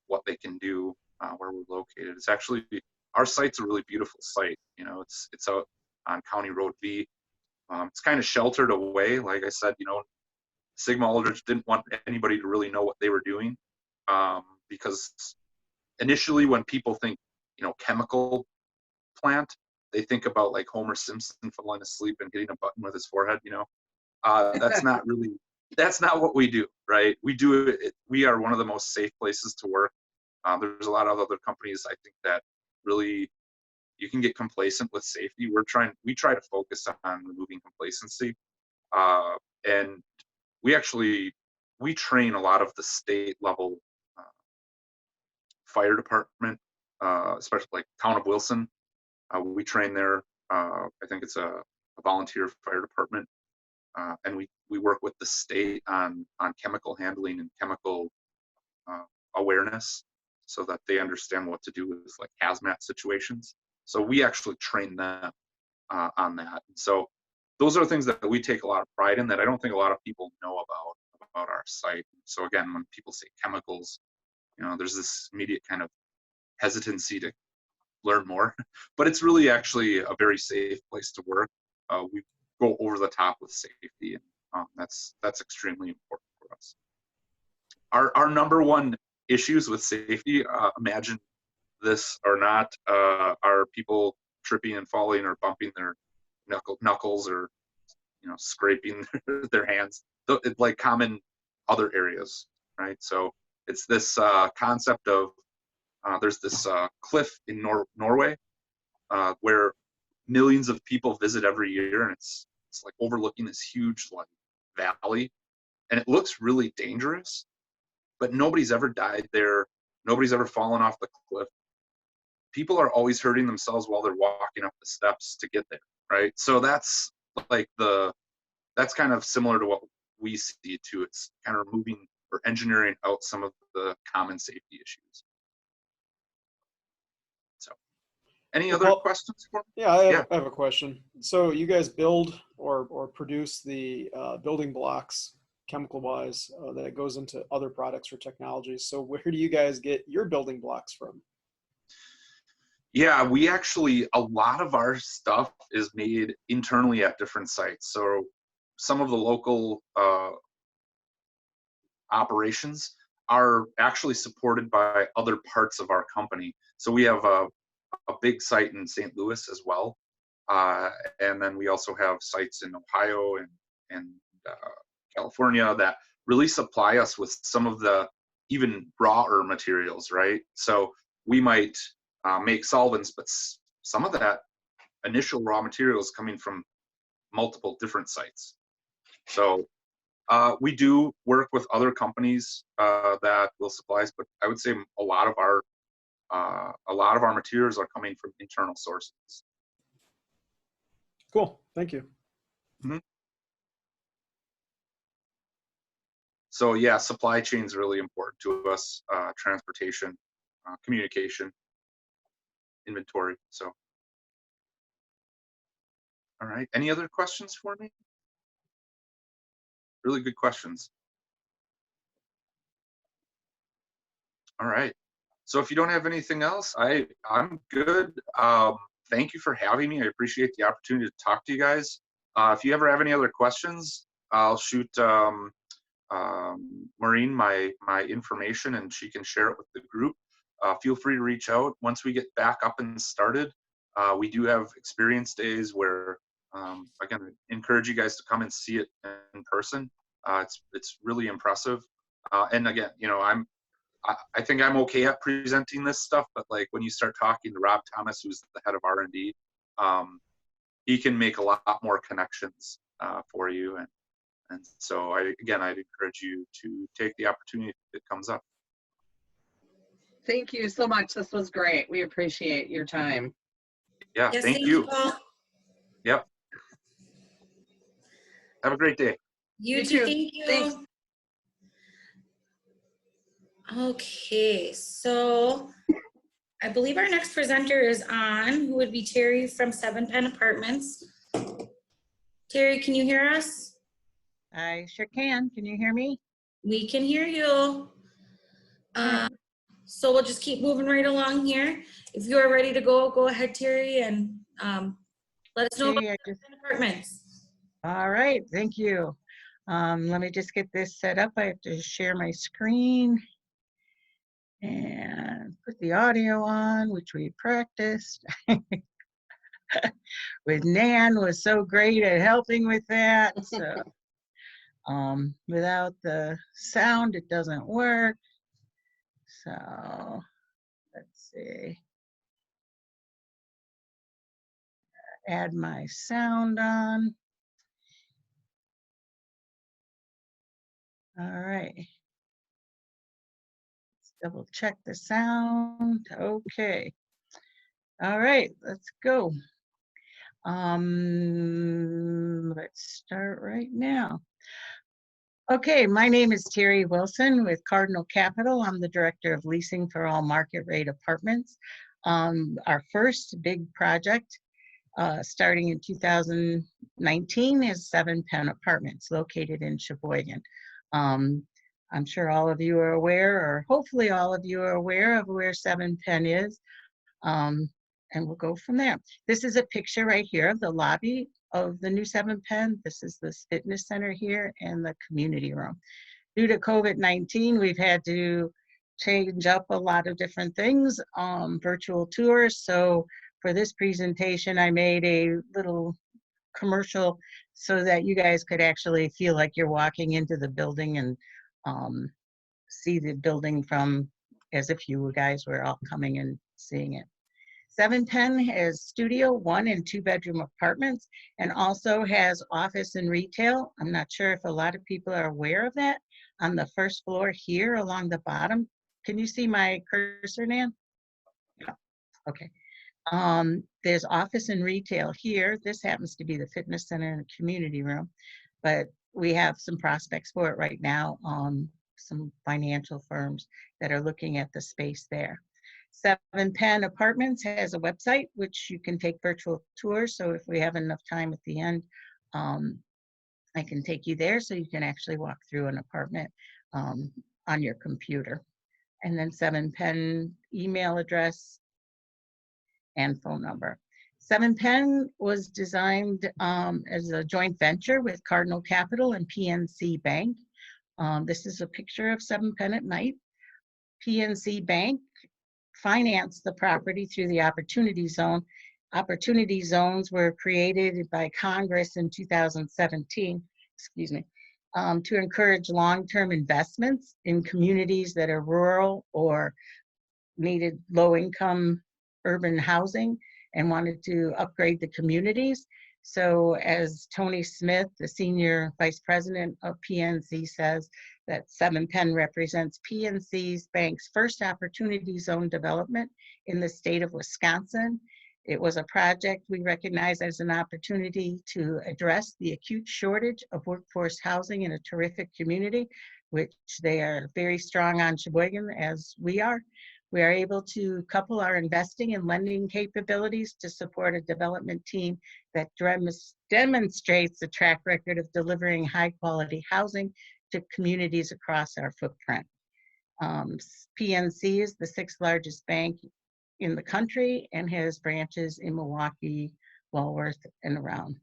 what they can do, where we're located. It's actually, our site's a really beautiful site. You know, it's out on County Road V. It's kind of sheltered away. Like I said, you know, Sigma Aldrich didn't want anybody to really know what they were doing, because initially when people think, you know, chemical plant, they think about like Homer Simpson falling asleep and hitting a button with his forehead, you know. That's not really, that's not what we do, right? We are one of the most safe places to work. There's a lot of other companies, I think, that really, you can get complacent with safety. We try to focus on removing complacency. And we train a lot of the state level fire department especially like Town of Wilson. We train there. I think it's a volunteer fire department, and we work with the state on chemical handling and chemical awareness, so that they understand what to do with like hazmat situations. So we actually train them on that. So those are things that we take a lot of pride in that I don't think a lot of people know about our site. So again, when people say chemicals, there's this immediate kind of hesitancy to learn more, but it's really actually a very safe place to work. We go over the top with safety, and that's extremely important for us. Our number one issues with safety, imagine this or not, are people tripping and falling or bumping their knuckles or scraping their hands, like common other areas, right? So it's this concept of there's this cliff in Norway where millions of people visit every year, and it's like overlooking this huge like valley, and it looks really dangerous, but nobody's ever died there. Nobody's ever fallen off the cliff. People are always hurting themselves while they're walking up the steps to get there, right? So that's like that's kind of similar to what we see too. It's kind of removing or engineering out some of the common safety issues. So, any other questions for me? Yeah, I have a question. So you guys build or produce the building blocks chemical-wise that goes into other products or technologies. So where do you guys get your building blocks from? Yeah, we actually, a lot of our stuff is made internally at different sites. So some of the local operations are actually supported by other parts of our company. So we have a big site in St. Louis as well. And then we also have sites in Ohio and California that really supply us with some of the even rawer materials, right? So we might make solvents, but some of that initial raw material is coming from multiple different sites. So we do work with other companies that will supply us, but I would say a lot of our materials are coming from internal sources. Cool, thank you. Mm-hmm. So yeah, supply chain is really important to us. Transportation, communication, inventory. So, all right. Any other questions for me? Really good questions. All right. So if you don't have anything else, I'm good. Thank you for having me. I appreciate the opportunity to talk to you guys. If you ever have any other questions, I'll shoot Maureen my information, and she can share it with the group. Feel free to reach out once we get back up and started. We do have experience days where, again, I encourage you guys to come and see it in person. It's really impressive. And again, I think I'm okay at presenting this stuff, but like when you start talking to Rob Thomas, who's the head of R&D, he can make a lot more connections for you. And so I'd encourage you to take the opportunity if it comes up. Thank you so much. This was great. We appreciate your time. Yeah, Yes, thank you. Paul. Yep. Have a great day. You You too. too. Thank you. Thanks. Okay, so I believe our next presenter is on, who would be Terry from 7 Penn Apartments. Terry, can you hear us? I sure can. Can you hear me? We can hear you. So we'll just keep moving right along here. If you are ready to go ahead, Terry, and let us know Okay, about 7 Penn Apartments. All right, thank you. Let me just get this set up. I have to share my screen and put the audio on, which we practiced. With Nan was so great at helping with that. So without the sound, it doesn't work. So let's see. Add my sound on. All right. double check the sound. Okay. All right, let's go. Let's start right now. Okay, my name is Terry Wilson with Cardinal Capital. I'm the Director of Leasing for all market rate apartments. Our first big project starting in 2019 is 7 Penn Apartments located in Sheboygan. I'm sure all of you are aware, or hopefully all of you are aware of where 7 Penn is. And we'll go from there. This is a picture right here of the lobby of the new 7 Penn. This is this fitness center here and the community room. Due to COVID-19, we've had to change up a lot of different things, virtual tours. So for this presentation, I made a little commercial so that you guys could actually feel like you're walking into the building and see the building from as if you guys were all coming and seeing it. 7 Penn has studio, 1 and 2 bedroom apartments, and also has office and retail. I'm not sure if a lot of people are aware of that. On the first floor here along the bottom, can you see my cursor, Nan? Yeah. Okay. There's office and retail here. This happens to be the fitness center and community room, but we have some prospects for it right now. Some financial firms that are looking at the space there. 7 Penn Apartments has a website which you can take virtual tours. So if we have enough time at the end, I can take you there so you can actually walk through an apartment on your computer. And then 7 Penn email address and phone number. 7 Penn was designed as a joint venture with Cardinal Capital and PNC Bank. This is a picture of 7 Penn at night. PNC Bank financed the property through the Opportunity Zone. Opportunity zones were created by Congress in 2017, excuse me, to encourage long-term investments in communities that are rural or needed low-income urban housing and wanted to upgrade the communities. So as Tony Smith, the Senior Vice President of PNC, says, that 7 Penn represents PNC's bank's first opportunity zone development in the state of Wisconsin. It was a project we recognize as an opportunity to address the acute shortage of workforce housing in a terrific community, which they are very strong on Sheboygan, as we are. We are able to couple our investing and lending capabilities to support a development team that demonstrates a track record of delivering high quality housing to communities across our footprint. PNC is the 6th largest bank in the country and has branches in Milwaukee, Walworth, and around.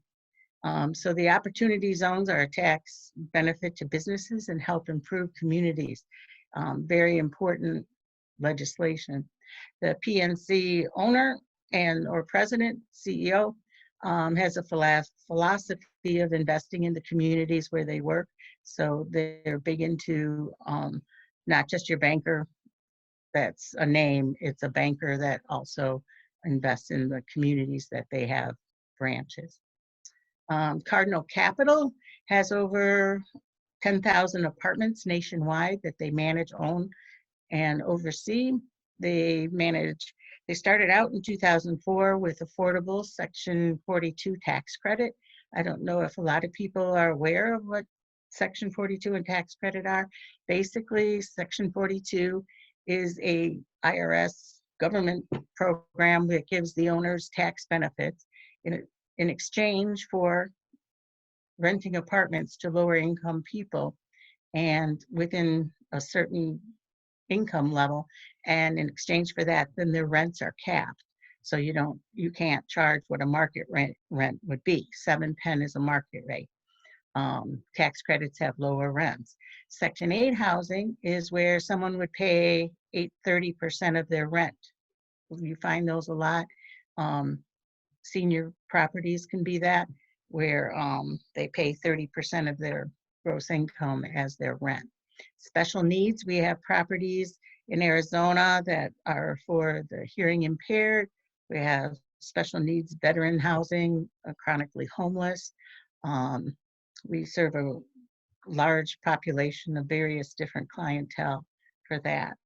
So the opportunity zones are a tax benefit to businesses and help improve communities. Very important legislation. The PNC owner or president, CEO, has a philosophy of investing in the communities where they work. So they're big into not just your banker that's a name, it's a banker that also invests in the communities that they have branches. Cardinal Capital has over 10,000 apartments nationwide that they manage, own, and oversee. They started out in 2004 with affordable Section 42 tax credit. I don't know if a lot of people are aware of what Section 42 and tax credit are. Basically, Section 42 is a IRS government program that gives the owners tax benefits in exchange for renting apartments to lower income people and within a certain income level, and in exchange for that, then their rents are capped. So you can't charge what a market rent would be. 7 Penn is a market rate. Tax credits have lower rents. Section 8 housing is where someone would pay 30% of their rent. You find those a lot. Senior properties can be that, where they pay 30% of their gross income as their rent. Special needs, we have properties in Arizona that are for the hearing impaired. We have special needs veteran housing, chronically homeless. We serve a large population of various different clientele for that.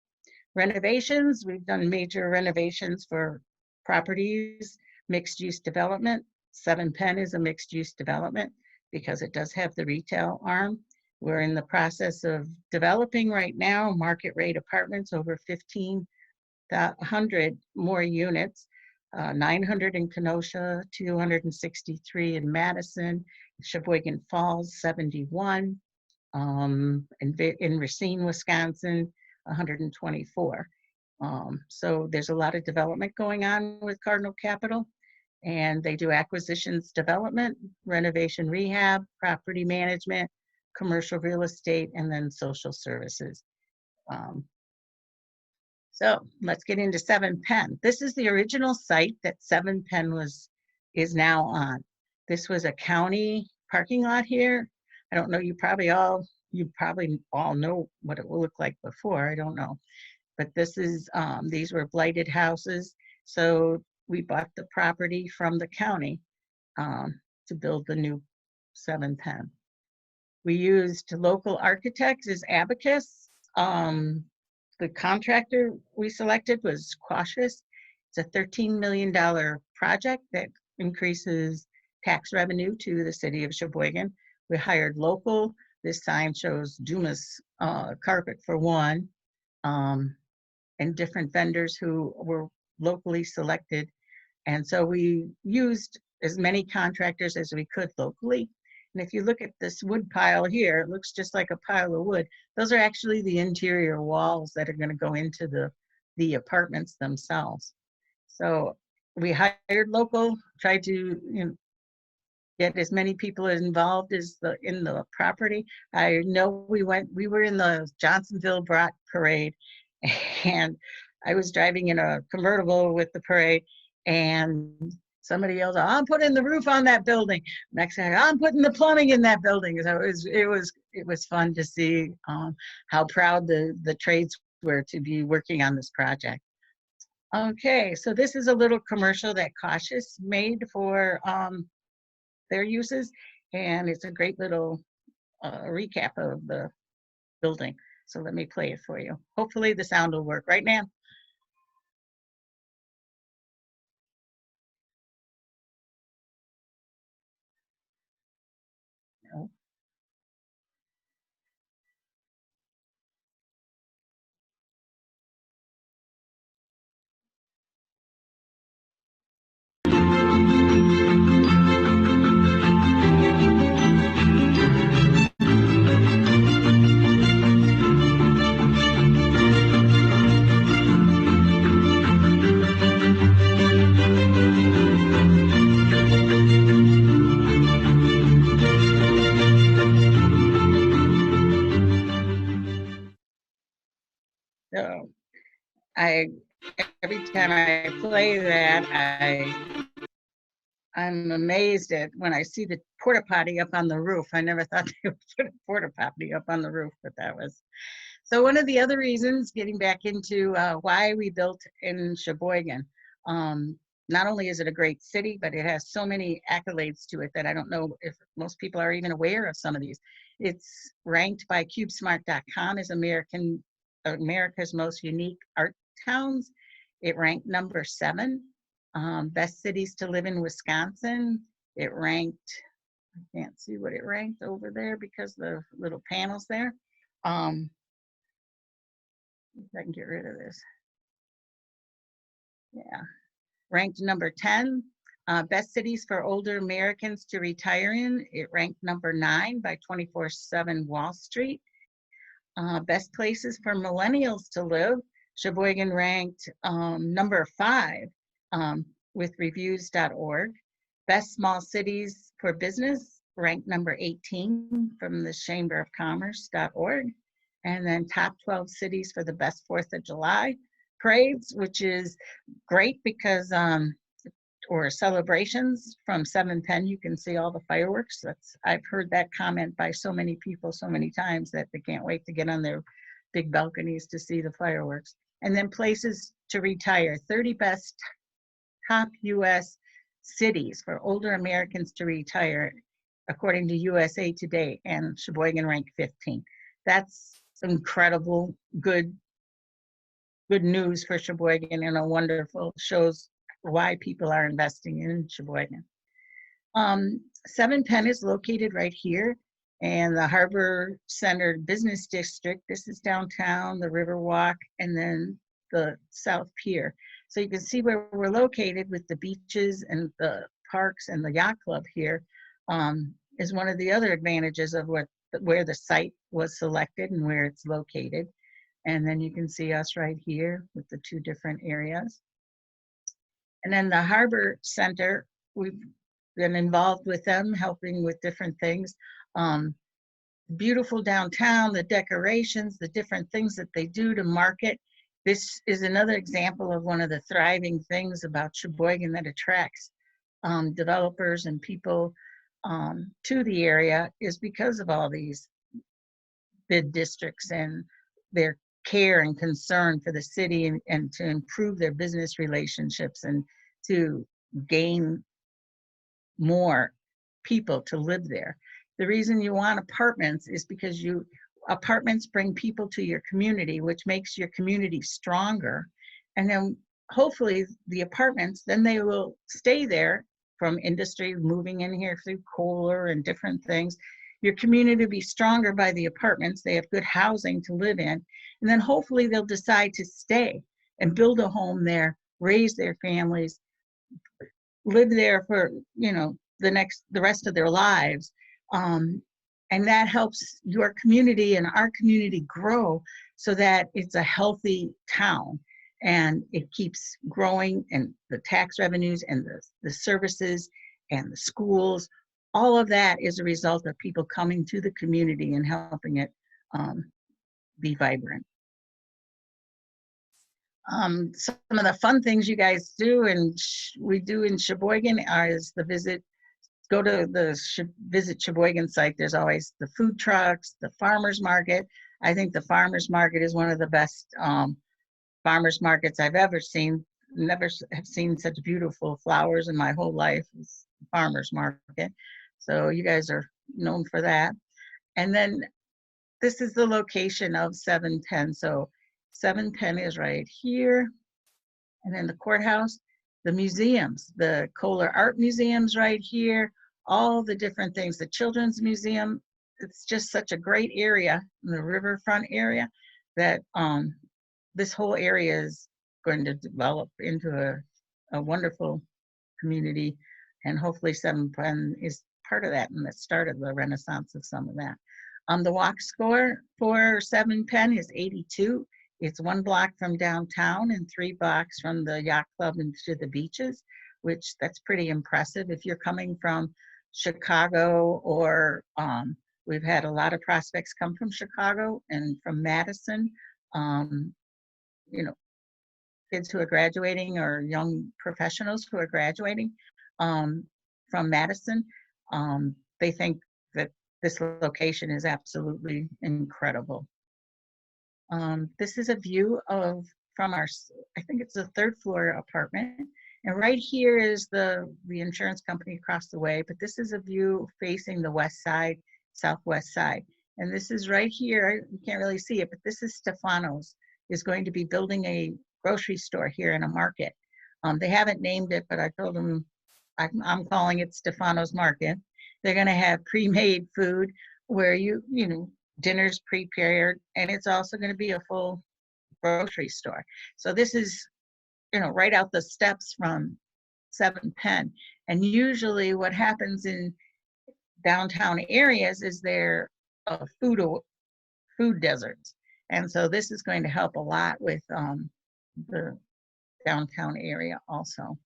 Renovations, we've done major renovations for properties, mixed-use development. 7 Penn is a mixed-use development because it does have the retail arm. We're in the process of developing right now market rate apartments, over 1,500 more units, 900 in Kenosha, 263 in Madison, Sheboygan Falls, 71, in Racine, Wisconsin, 124. So there's a lot of development going on with Cardinal Capital, and they do acquisitions, development, renovation, rehab, property management, commercial real estate, and then social services. So let's get into 7 Penn. This is the original site that 7 Penn is now on. This was a county parking lot here. I don't know, you probably all know what it will look like before, I don't know. But this is, these were blighted houses. So we bought the property from the county to build the new 7 Penn. We used local architects as Abacus. The contractor we selected was Cautious. It's a $13 million project that increases tax revenue to the city of Sheboygan. We hired local. This sign shows Dumas carpet for one, and different vendors who were locally selected. And so we used as many contractors as we could locally. And if you look at this wood pile here, it looks just like a pile of wood. Those are actually the interior walls that are going to go into the apartments themselves. So we hired local, tried to get as many people involved as in the property. I know we were in the Johnsonville Brat Parade, and I was driving in a convertible with the parade, and somebody yells, "I'm putting the roof on that building." Next thing, "I'm putting the plumbing in that building." So it was fun to see how proud the trades were to be working on this project. Okay, so this is a little commercial that Cautious made for their uses, and it's a great little recap of the building. So let me play it for you. Hopefully the sound will work. Right, Nan? No. So every time I play that, I'm amazed at when I see the porta potty up on the roof. I never thought they would put a porta potty up on the roof, but that was. So one of the other reasons, getting back into why we built in Sheboygan, not only is it a great city, but it has so many accolades to it that I don't know if most people are even aware of some of these. It's ranked by CubeSmart.com as America's most unique art towns. It ranked number 7. Best cities to live in Wisconsin. It ranked, I can't see what it ranked over there because the little panels there. If I can get rid of this. Yeah, ranked number 10. Best cities for older Americans to retire in. It ranked number 9 by 24/7 Wall Street. Best places for millennials to live. Sheboygan ranked number 5 with reviews.org. Best small cities for business ranked number 18 from the Chamber of Commerce.org. And then top 12 cities for the best 4th of July parades, which is great because, or celebrations from 7 Penn, you can see all the fireworks. I've heard that comment by so many people so many times that they can't wait to get on their big balconies to see the fireworks. And then places to retire, 30 best top US cities for older Americans to retire, according to USA Today, and Sheboygan ranked 15. That's incredible, good good news for Sheboygan and a wonderful, shows why people are investing in Sheboygan. 710 is located right here, and the Harbor Center Business District. This is downtown, the Riverwalk, and then the South Pier. So you can see where we're located with the beaches and the parks and the yacht club here, is one of the other advantages of where the site was selected and where it's located. And then you can see us right here with the two different areas. And then the Harbor Center, we've been involved with them, helping with different things. Beautiful downtown, the decorations, the different things that they do to market. This is another example of one of the thriving things about Sheboygan that attracts developers and people to the area, is because of all these bid districts and their care and concern for the city, and to improve their business relationships and to gain more people to live there. The reason you want apartments is because apartments bring people to your community, which makes your community stronger. And then hopefully the apartments, then they will stay there from industry moving in here through Kohler and different things. Your community will be stronger by the apartments. They have good housing to live in. And then hopefully they'll decide to stay and build a home there, raise their families, live there for, the rest of their lives. And that helps your community and our community grow so that it's a healthy town, and it keeps growing, and the tax revenues and the services and the schools, all of that is a result of people coming to the community and helping it be vibrant. Some of the fun things you guys do and we do in Sheboygan is go to the Visit Sheboygan site. There's always the food trucks, the farmers market. I think the farmers market is one of the best farmers markets I've ever seen. Never have seen such beautiful flowers in my whole life as farmers market. So you guys are known for that. And then this is the location of 710. So 710 is right here. And then the courthouse, the museums, the Kohler Art Museum's right here, all the different things, the Children's Museum. It's just such a great area in the riverfront area that this whole area is going to develop into a wonderful community. And hopefully 710 is part of that, and that started the renaissance of some of that. The walk score for 710 is 82. It's 1 block from downtown and 3 blocks from the yacht club and to the beaches, which that's pretty impressive. If you're coming from Chicago, or we've had a lot of prospects come from Chicago and from Madison, kids who are graduating or young professionals who are graduating from Madison, they think that this location is absolutely incredible. This is a view from our, I think it's a 3rd floor apartment. And right here is the insurance company across the way, but this is a view facing the west side, southwest side. And this is right here, you can't really see it, but this is Stefano's, is going to be building a grocery store here in a market. They haven't named it, but I told them I'm calling it Stefano's Market. They're gonna have pre-made food where dinner's prepared, and it's also going to be a full grocery store. So this is, right out the steps from 710. And usually what happens in downtown areas is they're food deserts. And so this is going to help a lot with the downtown area also.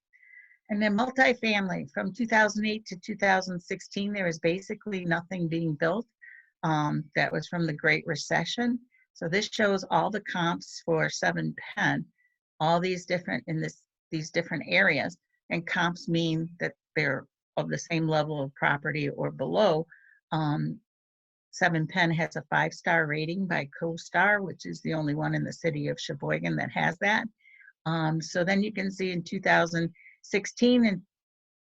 And then multifamily, from 2008 to 2016, there was basically nothing being built. That was from the Great Recession. So this shows all the comps for 710, all these different these different areas. And comps mean that they're of the same level of property or below. 710 has a 5-star rating by CoStar, which is the only one in the city of Sheboygan that has that. So then you can see in 2016 and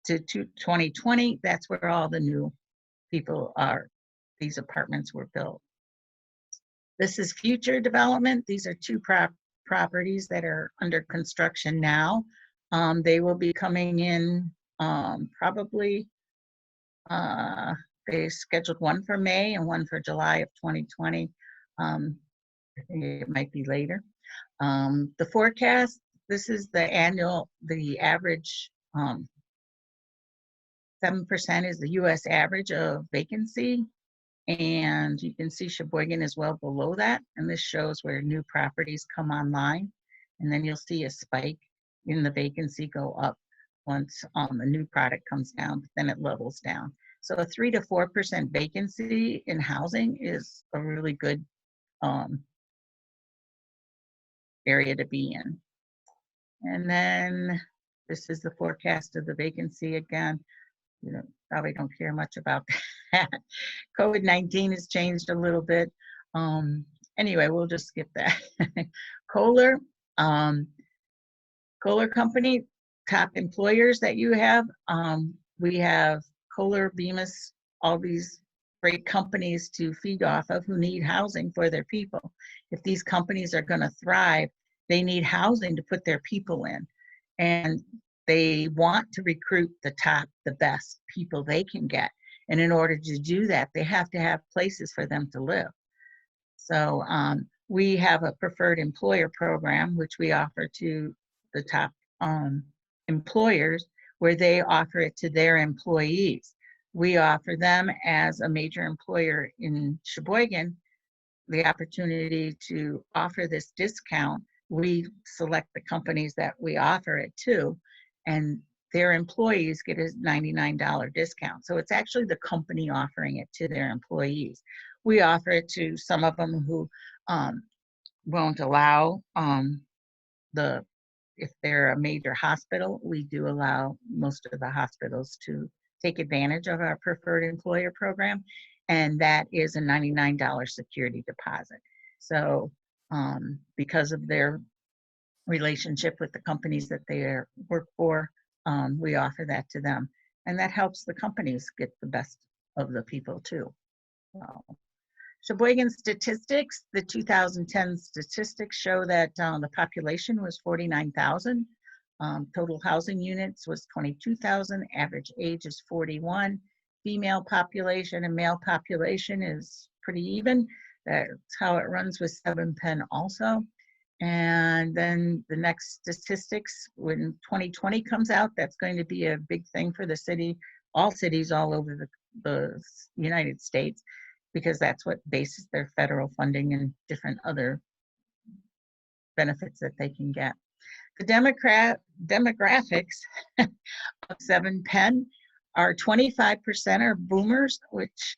to 2020, that's where all the new people are. These apartments were built. This is future development. These are 2 properties that are under construction now. They will be coming in probably, they scheduled one for May and one for July of 2020. I think it might be later. The forecast, this is the average, 7% is the US average of vacancy. And you can see Sheboygan is well below that. And this shows where new properties come online. And then you'll see a spike in the vacancy go up once the new product comes down, but then it levels down. So a 3 to 4% vacancy in housing is a really good area to be in. And then this is the forecast of the vacancy again. You know, probably don't care much about that. COVID-19 has changed a little bit. Anyway, we'll just skip that. Kohler, Kohler Company, top employers that you have. We have Kohler, Bemis, all these great companies to feed off of who need housing for their people. If these companies are going to thrive, they need housing to put their people in. And they want to recruit the top, the best people they can get. And in order to do that, they have to have places for them to live. So we have a preferred employer program, which we offer to the top employers, where they offer it to their employees. We offer them, as a major employer in Sheboygan, the opportunity to offer this discount. We select the companies that we offer it to, and their employees get a $99 discount. So it's actually the company offering it to their employees. We offer it to some of them who won't allow if they're a major hospital, we do allow most of the hospitals to take advantage of our preferred employer program, and that is a $99 security deposit. So because of their relationship with the companies that they work for, we offer that to them, and that helps the companies get the best of the people too. Sheboygan statistics, the 2010 statistics show that the population was 49,000. Total housing units was 22,000. Average age is 41. Female population and male population is pretty even. That's how it runs with 7 Penn also. And then the next statistics, when 2020 comes out, that's going to be a big thing for the city, all cities all over the United States, because that's what bases their federal funding and different other benefits that they can get. The demographics of 7 Penn are 25% are boomers, which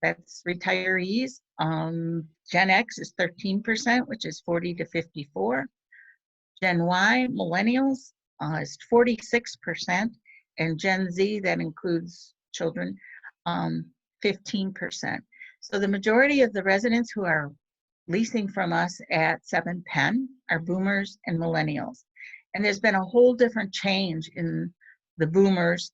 that's retirees. Gen X is 13%, which is 40 to 54. Gen Y, millennials, is 46%. And Gen Z, that includes children, 15%. So the majority of the residents who are leasing from us at 7 Penn are boomers and millennials. And there's been a whole different change in the boomers'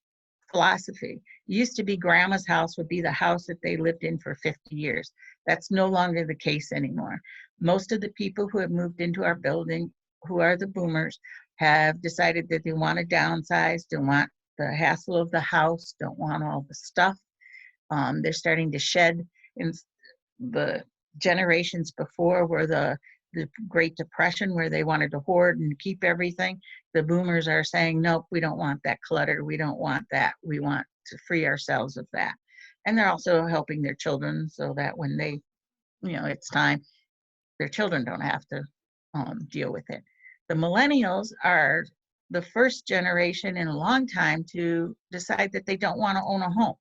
philosophy. It used to be grandma's house would be the house that they lived in for 50 years. That's no longer the case anymore. Most of the people who have moved into our building, who are the boomers, have decided that they want to downsize, don't want the hassle of the house, don't want all the stuff. They're starting to shed. In the generations before were the Great Depression, where they wanted to hoard and keep everything. The boomers are saying, nope, we don't want that clutter. We don't want that. We want to free ourselves of that. And they're also helping their children so that when they, it's time, their children don't have to deal with it. The millennials are the first generation in a long time to decide that they don't want to own a home.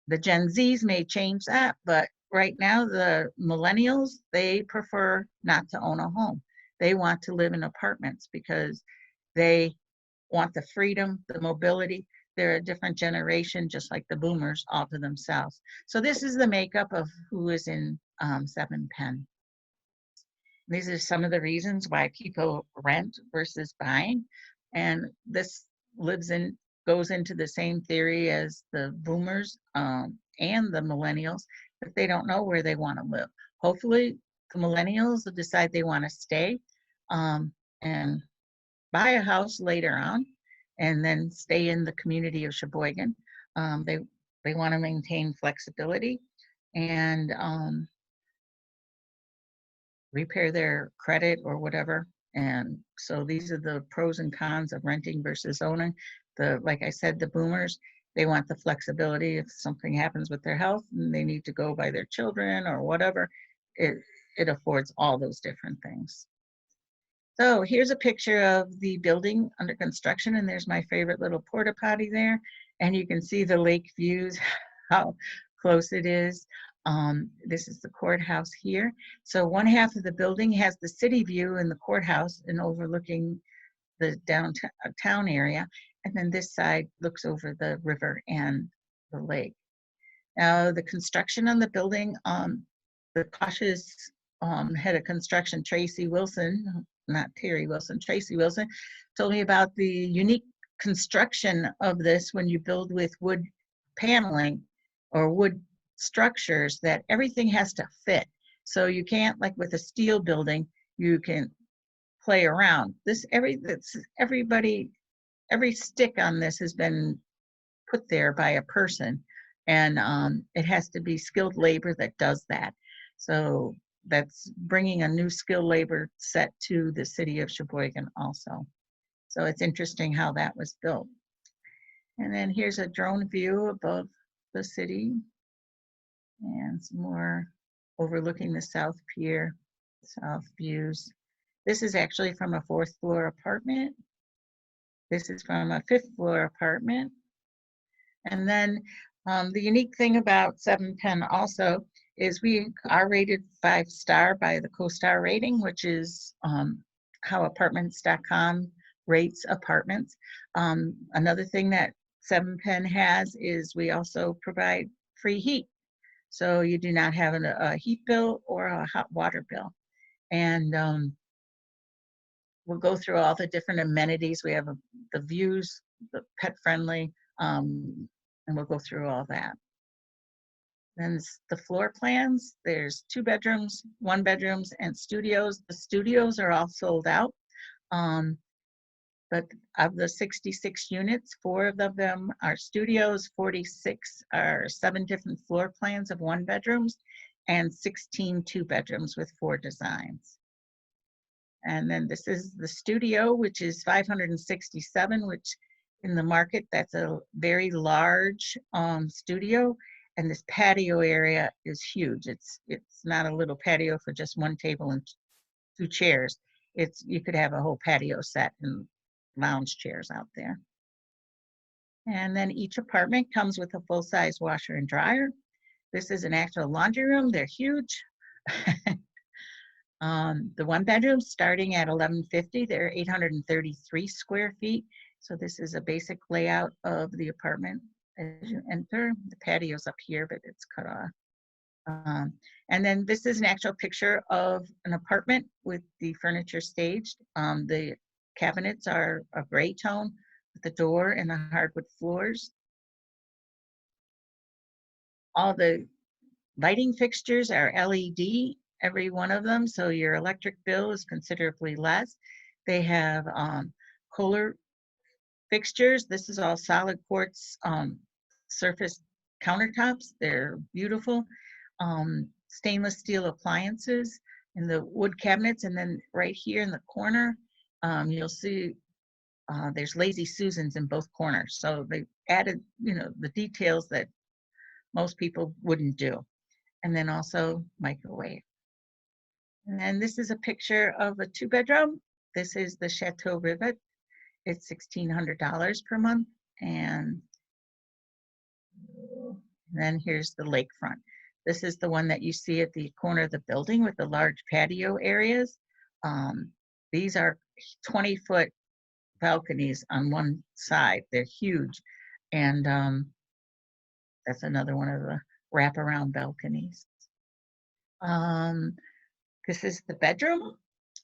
The Gen Zs may change that, but right now the millennials, they prefer not to own a home. They want to live in apartments because they want the freedom, the mobility. They're a different generation, just like the boomers, all to themselves. So this is the makeup of who is in 7 Penn. These are some of the reasons why people rent versus buying. And this goes into the same theory as the boomers and the millennials, that they don't know where they want to live. Hopefully the millennials will decide they want to stay and buy a house later on and then stay in the community of Sheboygan. They want to maintain flexibility and repair their credit or whatever. And so these are the pros and cons of renting versus owning. Like I said, the boomers, they want the flexibility if something happens with their health and they need to go by their children or whatever. It affords all those different things. So here's a picture of the building under construction, and there's my favorite little porta potty there. And you can see the lake views, how close it is. This is the courthouse here. So one half of the building has the city view and the courthouse and overlooking the downtown area. And then this side looks over the river and the lake. Now the construction on the building, the cautious head of construction, Tracy Wilson, not Terry Wilson, Tracy Wilson, told me about the unique construction of this when you build with wood paneling or wood structures, that everything has to fit. So you can't, like with a steel building, you can play around. Every stick on this has been put there by a person, and it has to be skilled labor that does that. So that's bringing a new skilled labor set to the city of Sheboygan also. So it's interesting how that was built. And then here's a drone view above the city and some more overlooking the South Pier, south views. This is actually from a 4th floor apartment. This is from a 5th floor apartment. And then the unique thing about 7 Penn also is we are rated 5-star by the CoStar rating, which is how apartments.com rates apartments. Another thing that 7 Penn has is we also provide free heat. So you do not have a heat bill or a hot water bill. And we'll go through all the different amenities. We have the views, the pet friendly, and we'll go through all that. Then the floor plans, there's 2 bedrooms, 1 bedrooms, and studios. The studios are all sold out. But of the 66 units, 4 of them are studios, 46 are 7 different floor plans of 1 bedrooms, and 16 2 bedrooms with 4 designs. And then this is the studio, which is 567, which in the market, that's a very large studio. And this patio area is huge. It's not a little patio for just 1 table and 2 chairs. You could have a whole patio set and lounge chairs out there. And then each apartment comes with a full-size washer and dryer. This is an actual laundry room. They're huge. The 1 bedroom starting at $1,150, they're 833 square feet. So this is a basic layout of the apartment as you enter. The patio's up here, but it's cut off. And then this is an actual picture of an apartment with the furniture staged. The cabinets are a gray tone with the door and the hardwood floors. All the lighting fixtures are LED, every one of them, so your electric bill is considerably less. They have Kohler fixtures. This is all solid quartz surface countertops. They're beautiful. Stainless steel appliances in the wood cabinets, and then right here in the corner, you'll see there's Lazy Susans in both corners. So they added, the details that most people wouldn't do. And then also microwave. And then this is a picture of a 2-bedroom. This is the Chateau Rivet. It's $1,600 per month. And then here's the lakefront. This is the one that you see at the corner of the building with the large patio areas. These are 20-foot balconies on one side. They're huge. And that's another one of the wraparound balconies. This is the bedroom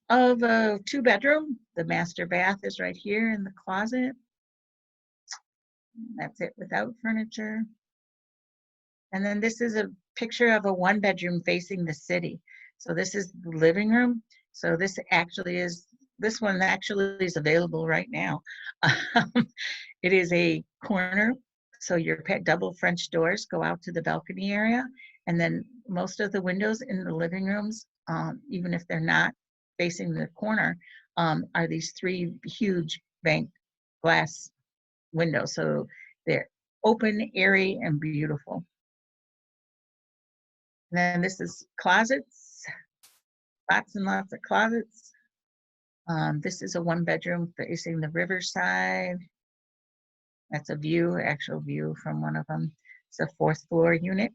of a 2-bedroom. The master bath is right here in the closet. That's it without furniture. And then this is a picture of a 1-bedroom facing the city. So this is the living room. So this one actually is available right now. It is a corner. So your double French doors go out to the balcony area. And then most of the windows in the living rooms, even if they're not facing the corner, are these 3 huge bank glass windows. So they're open, airy, and beautiful. And then this is closets, lots and lots of closets. This is a 1-bedroom facing the riverside. That's a view, actual view from one of them. It's a 4th floor unit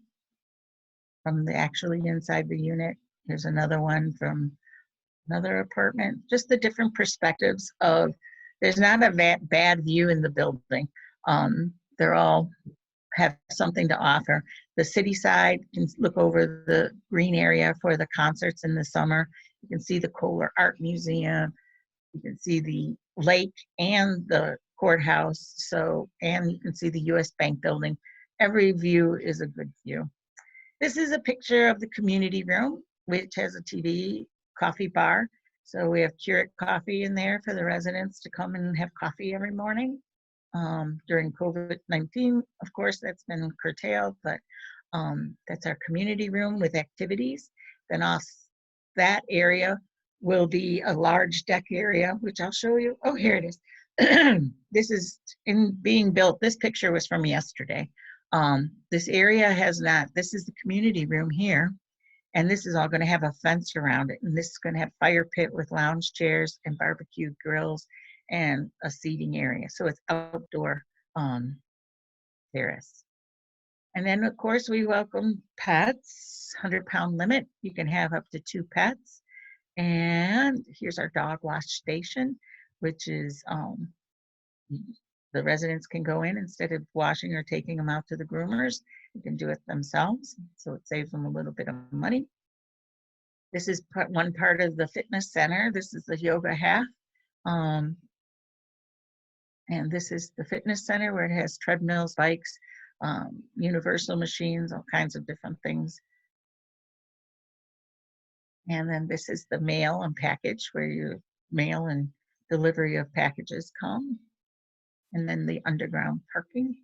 from actually inside the unit. Here's another one from another apartment. Just the different perspectives of, there's not a bad view in the building. They're all have something to offer. The city side can look over the green area for the concerts in the summer. You can see the Kohler Art Museum. You can see the lake and the courthouse. And you can see the US Bank building. Every view is a good view. This is a picture of the community room, which has a TV, coffee bar. So we have Keurig coffee in there for the residents to come and have coffee every morning. During COVID-19, of course, that's been curtailed, but that's our community room with activities. Then off that area will be a large deck area, which I'll show you. Oh, here it is. This is being built. This picture was from yesterday. This area has not, this is the community room here. And this is all going to have a fence around it. And this is going to have fire pit with lounge chairs and barbecue grills and a seating area. So it's outdoor terrace. And then of course we welcome pets, 100-pound limit. You can have up to 2 pets. And here's our dog wash station, which is the residents can go in instead of washing or taking them out to the groomers. You can do it themselves. So it saves them a little bit of money. This is one part of the fitness center. This is the yoga half. And this is the fitness center where it has treadmills, bikes, universal machines, all kinds of different things. And then this is the mail and package where your mail and delivery of packages come. And then the underground parking.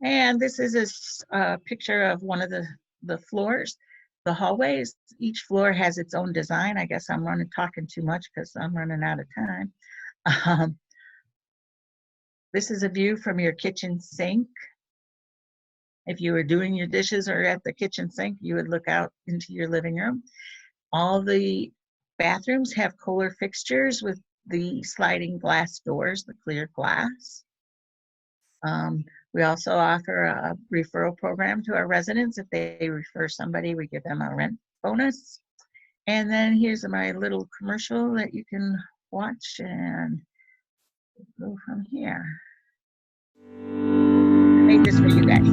And this is a picture of one of the floors, the hallways. Each floor has its own design. I guess I'm talking too much because I'm running out of time. This is a view from your kitchen sink. If you were doing your dishes or at the kitchen sink, you would look out into your living room. All the bathrooms have Kohler fixtures with the sliding glass doors, the clear glass. We also offer a referral program to our residents. If they refer somebody, we give them a rent bonus. And then here's my little commercial that you can watch and go from here. I made this for you guys.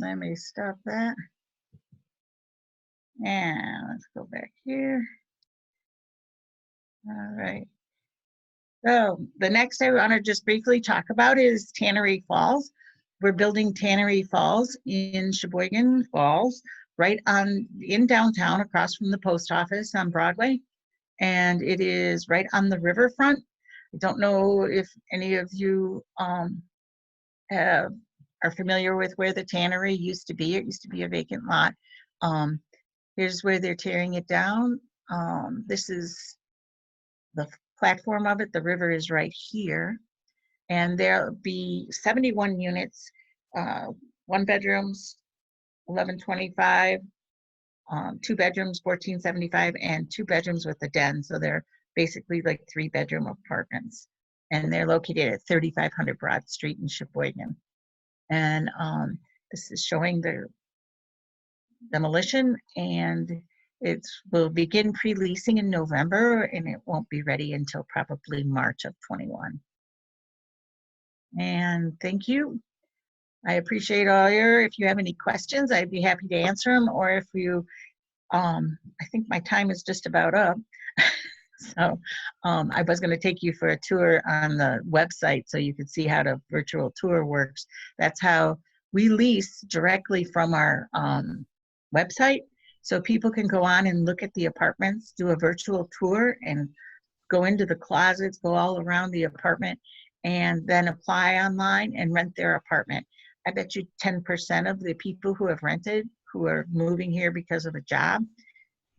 let me stop that. And let's go back here. All right. So the next I want to just briefly talk about is Tannery Falls. We're building Tannery Falls in Sheboygan Falls, right in downtown across from the post office on Broadway. And it is right on the riverfront. I don't know if any of you are familiar with where the tannery used to be. It used to be a vacant lot. Here's where they're tearing it down. This is the platform of it. The river is right here. And there'll be 71 units, 1 bedrooms, 1125, 2 bedrooms, 1475, and 2 bedrooms with a den. So they're basically like 3-bedroom apartments. And they're located at 3500 Broad Street in Sheboygan. And this is showing the demolition, and it will begin pre-leasing in November, and it won't be ready until probably March of 21. And thank you. I appreciate if you have any questions, I'd be happy to answer them, or if you, I think my time is just about up. So I was going to take you for a tour on the website so you could see how the virtual tour works. That's how we lease directly from our website. So people can go on and look at the apartments, do a virtual tour, and go into the closets, go all around the apartment, and then apply online and rent their apartment. I bet you 10% of the people who have rented, who are moving here because of a job,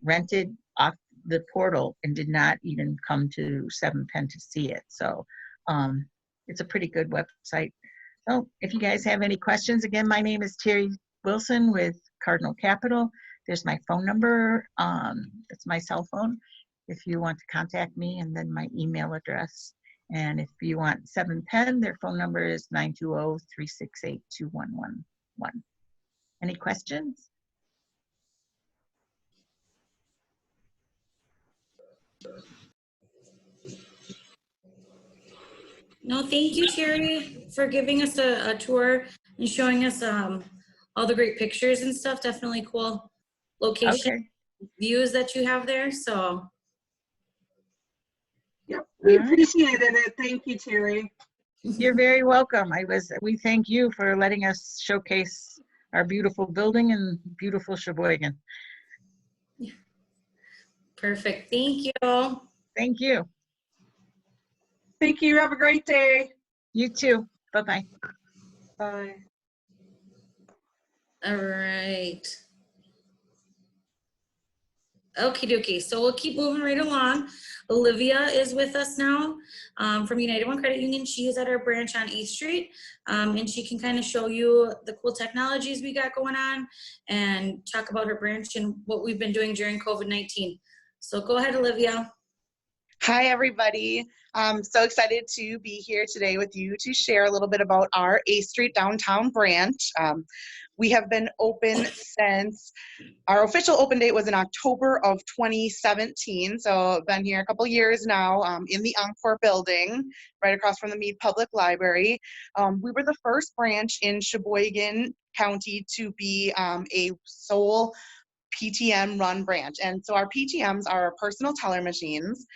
rented off the portal and did not even come to 7 Penn to see it. So it's a pretty good website. So if you guys have any questions, again, my name is Terry Wilson with Cardinal Capital. There's my phone number. It's my cell phone if you want to contact me, and then my email address. And if you want 7 Penn, their phone number is 920-368-2111. Any questions? No, thank you, Terry, for giving us a tour and showing us all the great pictures and stuff. Definitely cool location views that you have there. So Yep, we appreciated it. Thank you, Terry. You're very welcome. We thank you for letting us showcase our beautiful building in beautiful Sheboygan. Perfect. Thank you. Thank you. Thank you. Have a great day. You too. Bye-bye. Bye. All right. Okie dokie. So we'll keep moving right along. Olivia is with us now from United One Credit Union. She is at our branch on 8th Street, and she can kind of show you the cool technologies we got going on and talk about her branch and what we've been doing during COVID-19. So go ahead, Olivia. Hi, everybody. I'm so excited to be here today with you to share a little bit about our 8th Street downtown branch. We have been open since our official open date was in October of 2017. So I've been here a couple years now in the Encore building, right across from the Meade Public Library. We were the first branch in Sheboygan County to be a sole PTM run branch. And so our PTMs are our personal teller machines.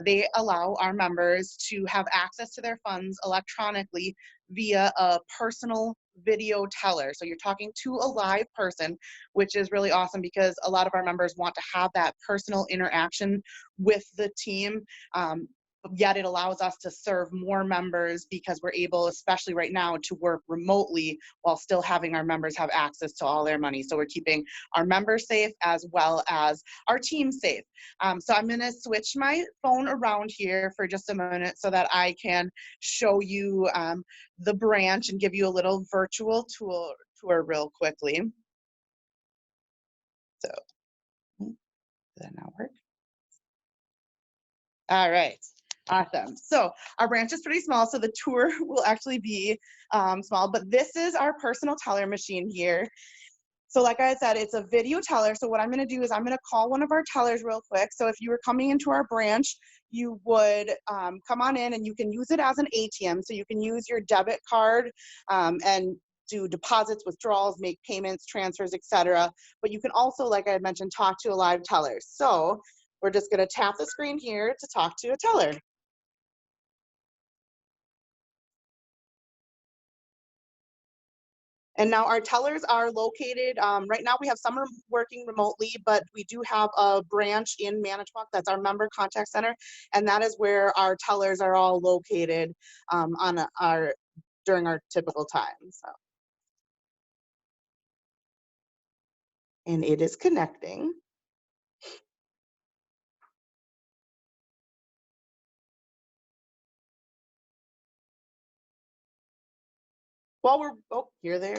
They allow our members to have access to their funds electronically via a personal video teller. So you're talking to a live person, which is really awesome because a lot of our members want to have that personal interaction with the team. Yet it allows us to serve more members because we're able, especially right now, to work remotely while still having our members have access to all their money. So we're keeping our members safe as well as our team safe. So I'm going to switch my phone around here for just a minute so that I can show you the branch and give you a little virtual tour real quickly. So, does that not work? All right. Awesome. So our branch is pretty small, so the tour will actually be small, but this is our personal teller machine here. So like I said, it's a video teller. So what I'm going to do is I'm going to call one of our tellers real quick. So if you were coming into our branch, you would come on in and you can use it as an ATM. So you can use your debit card and do deposits, withdrawals, make payments, transfers, etc. But you can also, like I had mentioned, talk to a live teller. So we're just going to tap the screen here to talk to a teller. And now our tellers are located, right now we have some working remotely, but we do have a branch in Manitowoc, that's our member contact center, and that is where our tellers are all located during our typical time. So. And it is connecting. While we're, oh, you're there.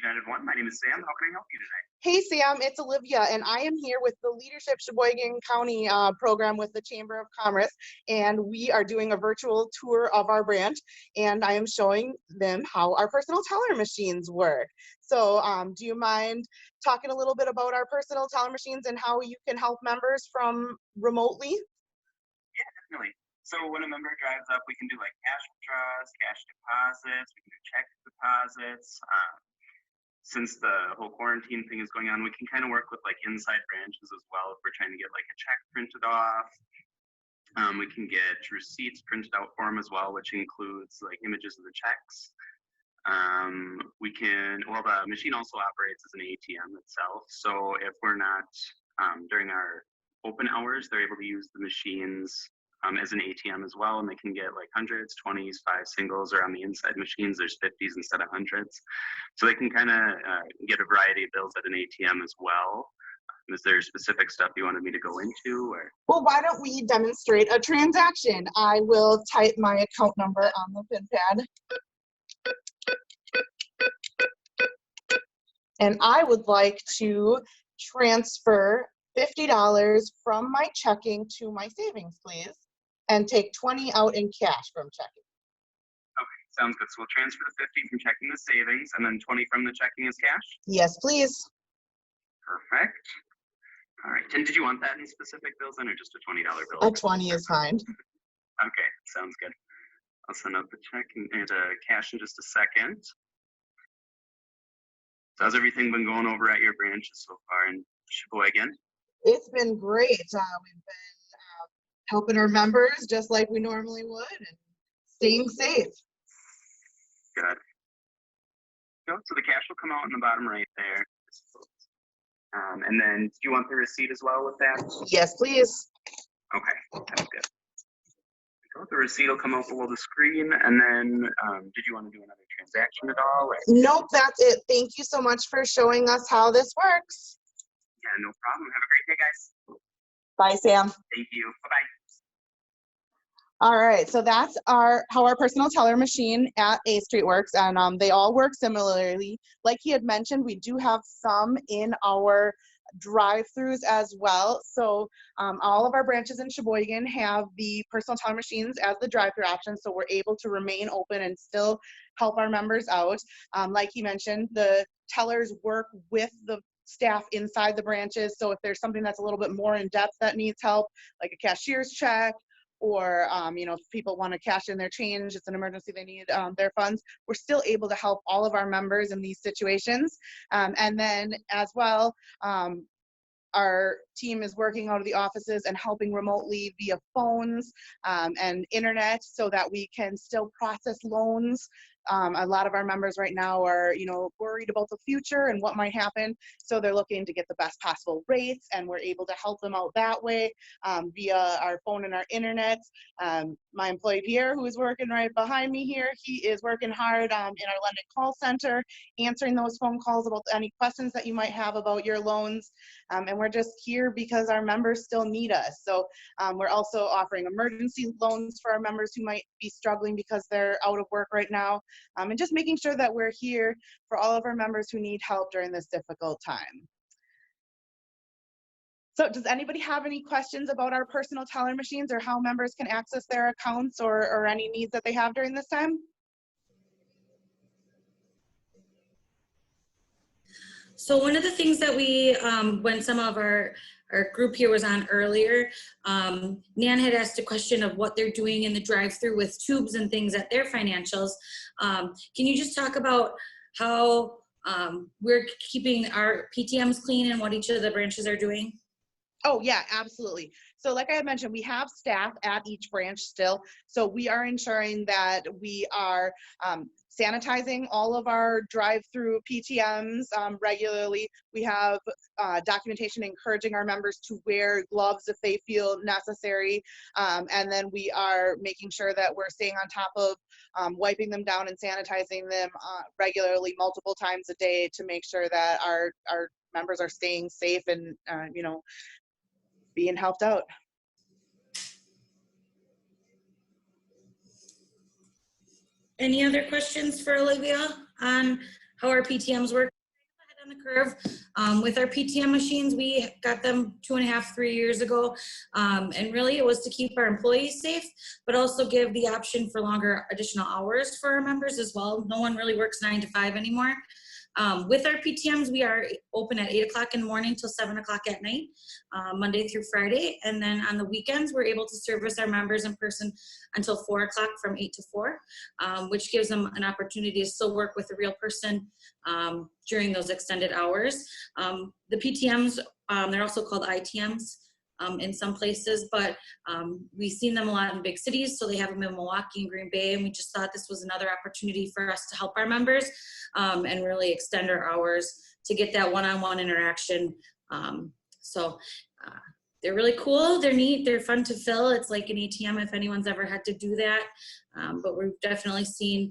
United One. My name is Sam. How can I help you today? Hey, Sam, it's Olivia, and I am here with the Leadership Sheboygan County program with the Chamber of Commerce, and we are doing a virtual tour of our branch, and I am showing them how our personal teller machines work. So do you mind talking a little bit about our personal teller machines and how you can help members from remotely? Yeah, definitely. So when a member drives up, we can do like cash withdrawals, cash deposits, we can do check deposits. Since the whole quarantine thing is going on, we can kind of work with like inside branches as well if we're trying to get like a check printed off. We can get receipts printed out for them as well, which includes like images of the checks. Well, the machine also operates as an ATM itself. So if we're not, during our open hours, they're able to use the machines as an ATM as well, and they can get like hundreds, 20s, 5 singles, or on the inside machines, there's 50s instead of hundreds. So they can kind of get a variety of bills at an ATM as well. Is there specific stuff you wanted me to go into? Or? Well, why don't we demonstrate a transaction? I will type my account number on the pin pad. And I would like to transfer $50 from my checking to my savings, please. And take 20 out in cash from checking. Okay, sounds good. So we'll transfer the 50 from checking to savings, and then 20 from the checking as cash? Yes, please. Perfect. All right, and did you want that in specific bills then, or just a $20 bill? A 20 is fine. Okay, sounds good. I'll send out the check and cash in just a second. So how's everything been going over at your branches so far in Sheboygan? It's been great. We've been helping our members just like we normally would and staying safe. Good. So the cash will come out in the bottom right there. And then do you want the receipt as well with that? Yes, please. Okay, that's good. The receipt will come out below the screen, and then did you want to do another transaction at all? Or? Nope, that's it. Thank you so much for showing us how this works. Yeah, no problem. Have a great day, guys. Bye, Sam. Thank you. Bye-bye. All right, so that's how our personal teller machine at A Street works, and they all work similarly. Like he had mentioned, we do have some in our drive-throughs as well. So all of our branches in Sheboygan have the personal teller machines as the drive-through option, so we're able to remain open and still help our members out. Like he mentioned, the tellers work with the staff inside the branches, so if there's something that's a little bit more in depth that needs help, like a cashier's check, or if people want to cash in their change, it's an emergency, they need their funds, we're still able to help all of our members in these situations. And then as well, our team is working out of the offices and helping remotely via phones and internet so that we can still process loans. A lot of our members right now are, worried about the future and what might happen. So they're looking to get the best possible rates, and we're able to help them out that way via our phone and our internet. My employee Pierre, who is working right behind me here, he is working hard in our London call center, answering those phone calls about any questions that you might have about your loans. And we're just here because our members still need us. So we're also offering emergency loans for our members who might be struggling because they're out of work right now. And just making sure that we're here for all of our members who need help during this difficult time. So does anybody have any questions about our personal teller machines or how members can access their accounts or any needs that they have during this time? So one of the things that we, when some of our group here was on earlier, Nan had asked a question of what they're doing in the drive-through with tubes and things at their financials. Can you just talk about how we're keeping our PTMs clean and what each of the branches are doing? Oh, yeah, absolutely. So like I had mentioned, we have staff at each branch still. So we are ensuring that we are sanitizing all of our drive-through PTMs regularly. We have documentation encouraging our members to wear gloves if they feel necessary. And then we are making sure that we're staying on top of wiping them down and sanitizing them regularly multiple times a day to make sure that our members are staying safe and, you know, being helped out. Any other questions for Olivia on how our PTMs work? Ahead on the curve. With our PTM machines, we got them 2.5, 3 years ago. And really it was to keep our employees safe, but also give the option for longer additional hours for our members as well. No one really works 9 to 5 anymore. With our PTMs, we are open at 8 o'clock in the morning till 7 o'clock at night, Monday through Friday. And then on the weekends, we're able to service our members in person until 4 o'clock from 8 to 4, which gives them an opportunity to still work with a real person during those extended hours. The PTMs, they're also called ITMs. In some places, but we've seen them a lot in big cities, so they have them in Milwaukee and Green Bay, and we just thought this was another opportunity for us to help our members and really extend our hours to get that one-on-one interaction. They're really cool, they're neat, they're fun to fill. It's like an ATM if anyone's ever had to do that, but we've definitely seen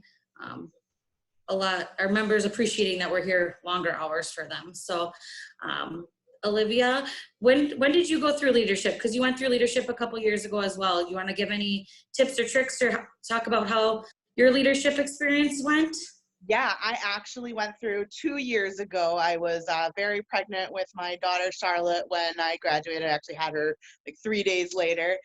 a lot, our members appreciating that we're here longer hours for them. So Olivia, when did you go through leadership? Because you went through leadership a couple years ago as well. You want to give any tips or tricks or talk about how your leadership experience went? Yeah, I actually went through 2 years ago. I was very pregnant with my daughter, Charlotte, when I graduated. I actually had her like 3 days later.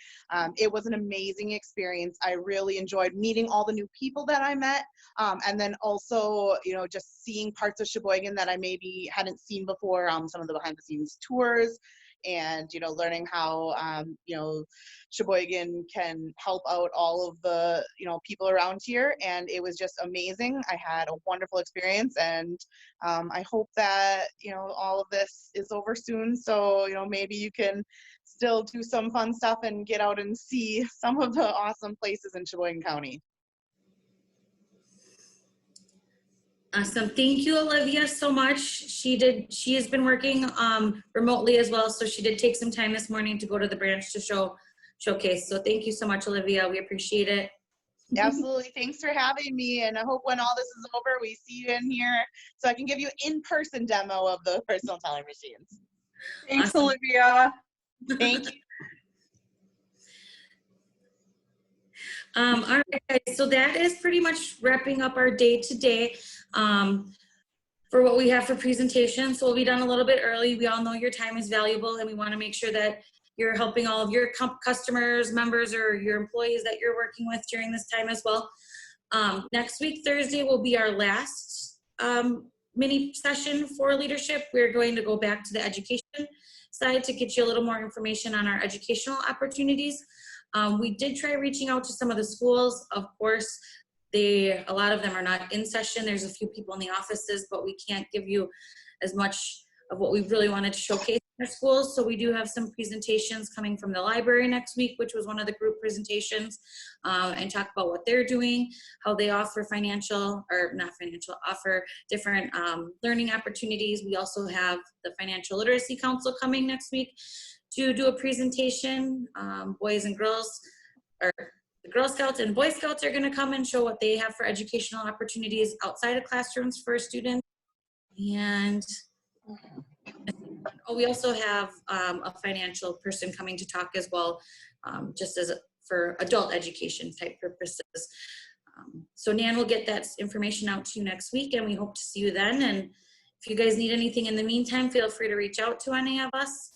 It was an amazing experience. I really enjoyed meeting all the new people that I met. And then also, you know, just seeing parts of Sheboygan that I maybe hadn't seen before, some of the behind the scenes tours, and, you know, learning how, you know, Sheboygan can help out all of the, you know, people around here. And it was just amazing. I had a wonderful experience, and I hope that, you know, all of this is over soon. So, you know, maybe you can still do some fun stuff and get out and see some of the awesome places in Sheboygan County. Awesome. Thank you, Olivia, so much. She has been working remotely as well, so she did take some time this morning to go to the branch to showcase. So thank you so much, Olivia. We appreciate it. Absolutely. Thanks for having me. And I hope when all this is over, we see you in here so I can give you an in-person demo of the personal teller machines. Thanks, Awesome. Olivia. Thank you. All right, guys, so that is pretty much wrapping up our day today for what we have for presentation. So we'll be done a little bit early. We all know your time is valuable, and we want to make sure that you're helping all of your customers, members, or your employees that you're working with during this time as well. Next week, Thursday, will be our last mini session for leadership. We're going to go back to the education side to get you a little more information on our educational opportunities. We did try reaching out to some of the schools. Of course, a lot of them are not in session. There's a few people in the offices, but we can't give you as much of what we really wanted to showcase in our schools. So we do have some presentations coming from the library next week, which was one of the group presentations, and talk about what they're doing, how they offer offer different learning opportunities. We also have the Financial Literacy Council coming next week to do a presentation. Boys and girls, or the Girl Scouts and Boy Scouts are going to come and show what they have for educational opportunities outside of classrooms for students. And we also have a financial person coming to talk as well, just for adult education type purposes. So Nan will get that information out to you next week, and we hope to see you then. And if you guys need anything in the meantime, feel free to reach out to any of us.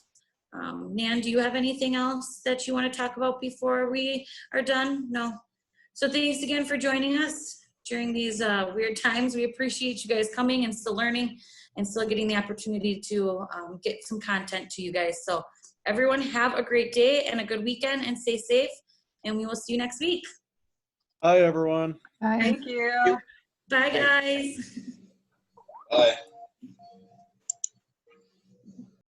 Nan, do you have anything else that you want to talk about before we are done? No. So thanks again for joining us during these weird times. We appreciate you guys coming and still learning and still getting the opportunity to get some content to you guys. So everyone have a great day and a good weekend and stay safe. And we will see you next week. Hi, everyone. Bye. Thank you. Bye, guys. Bye.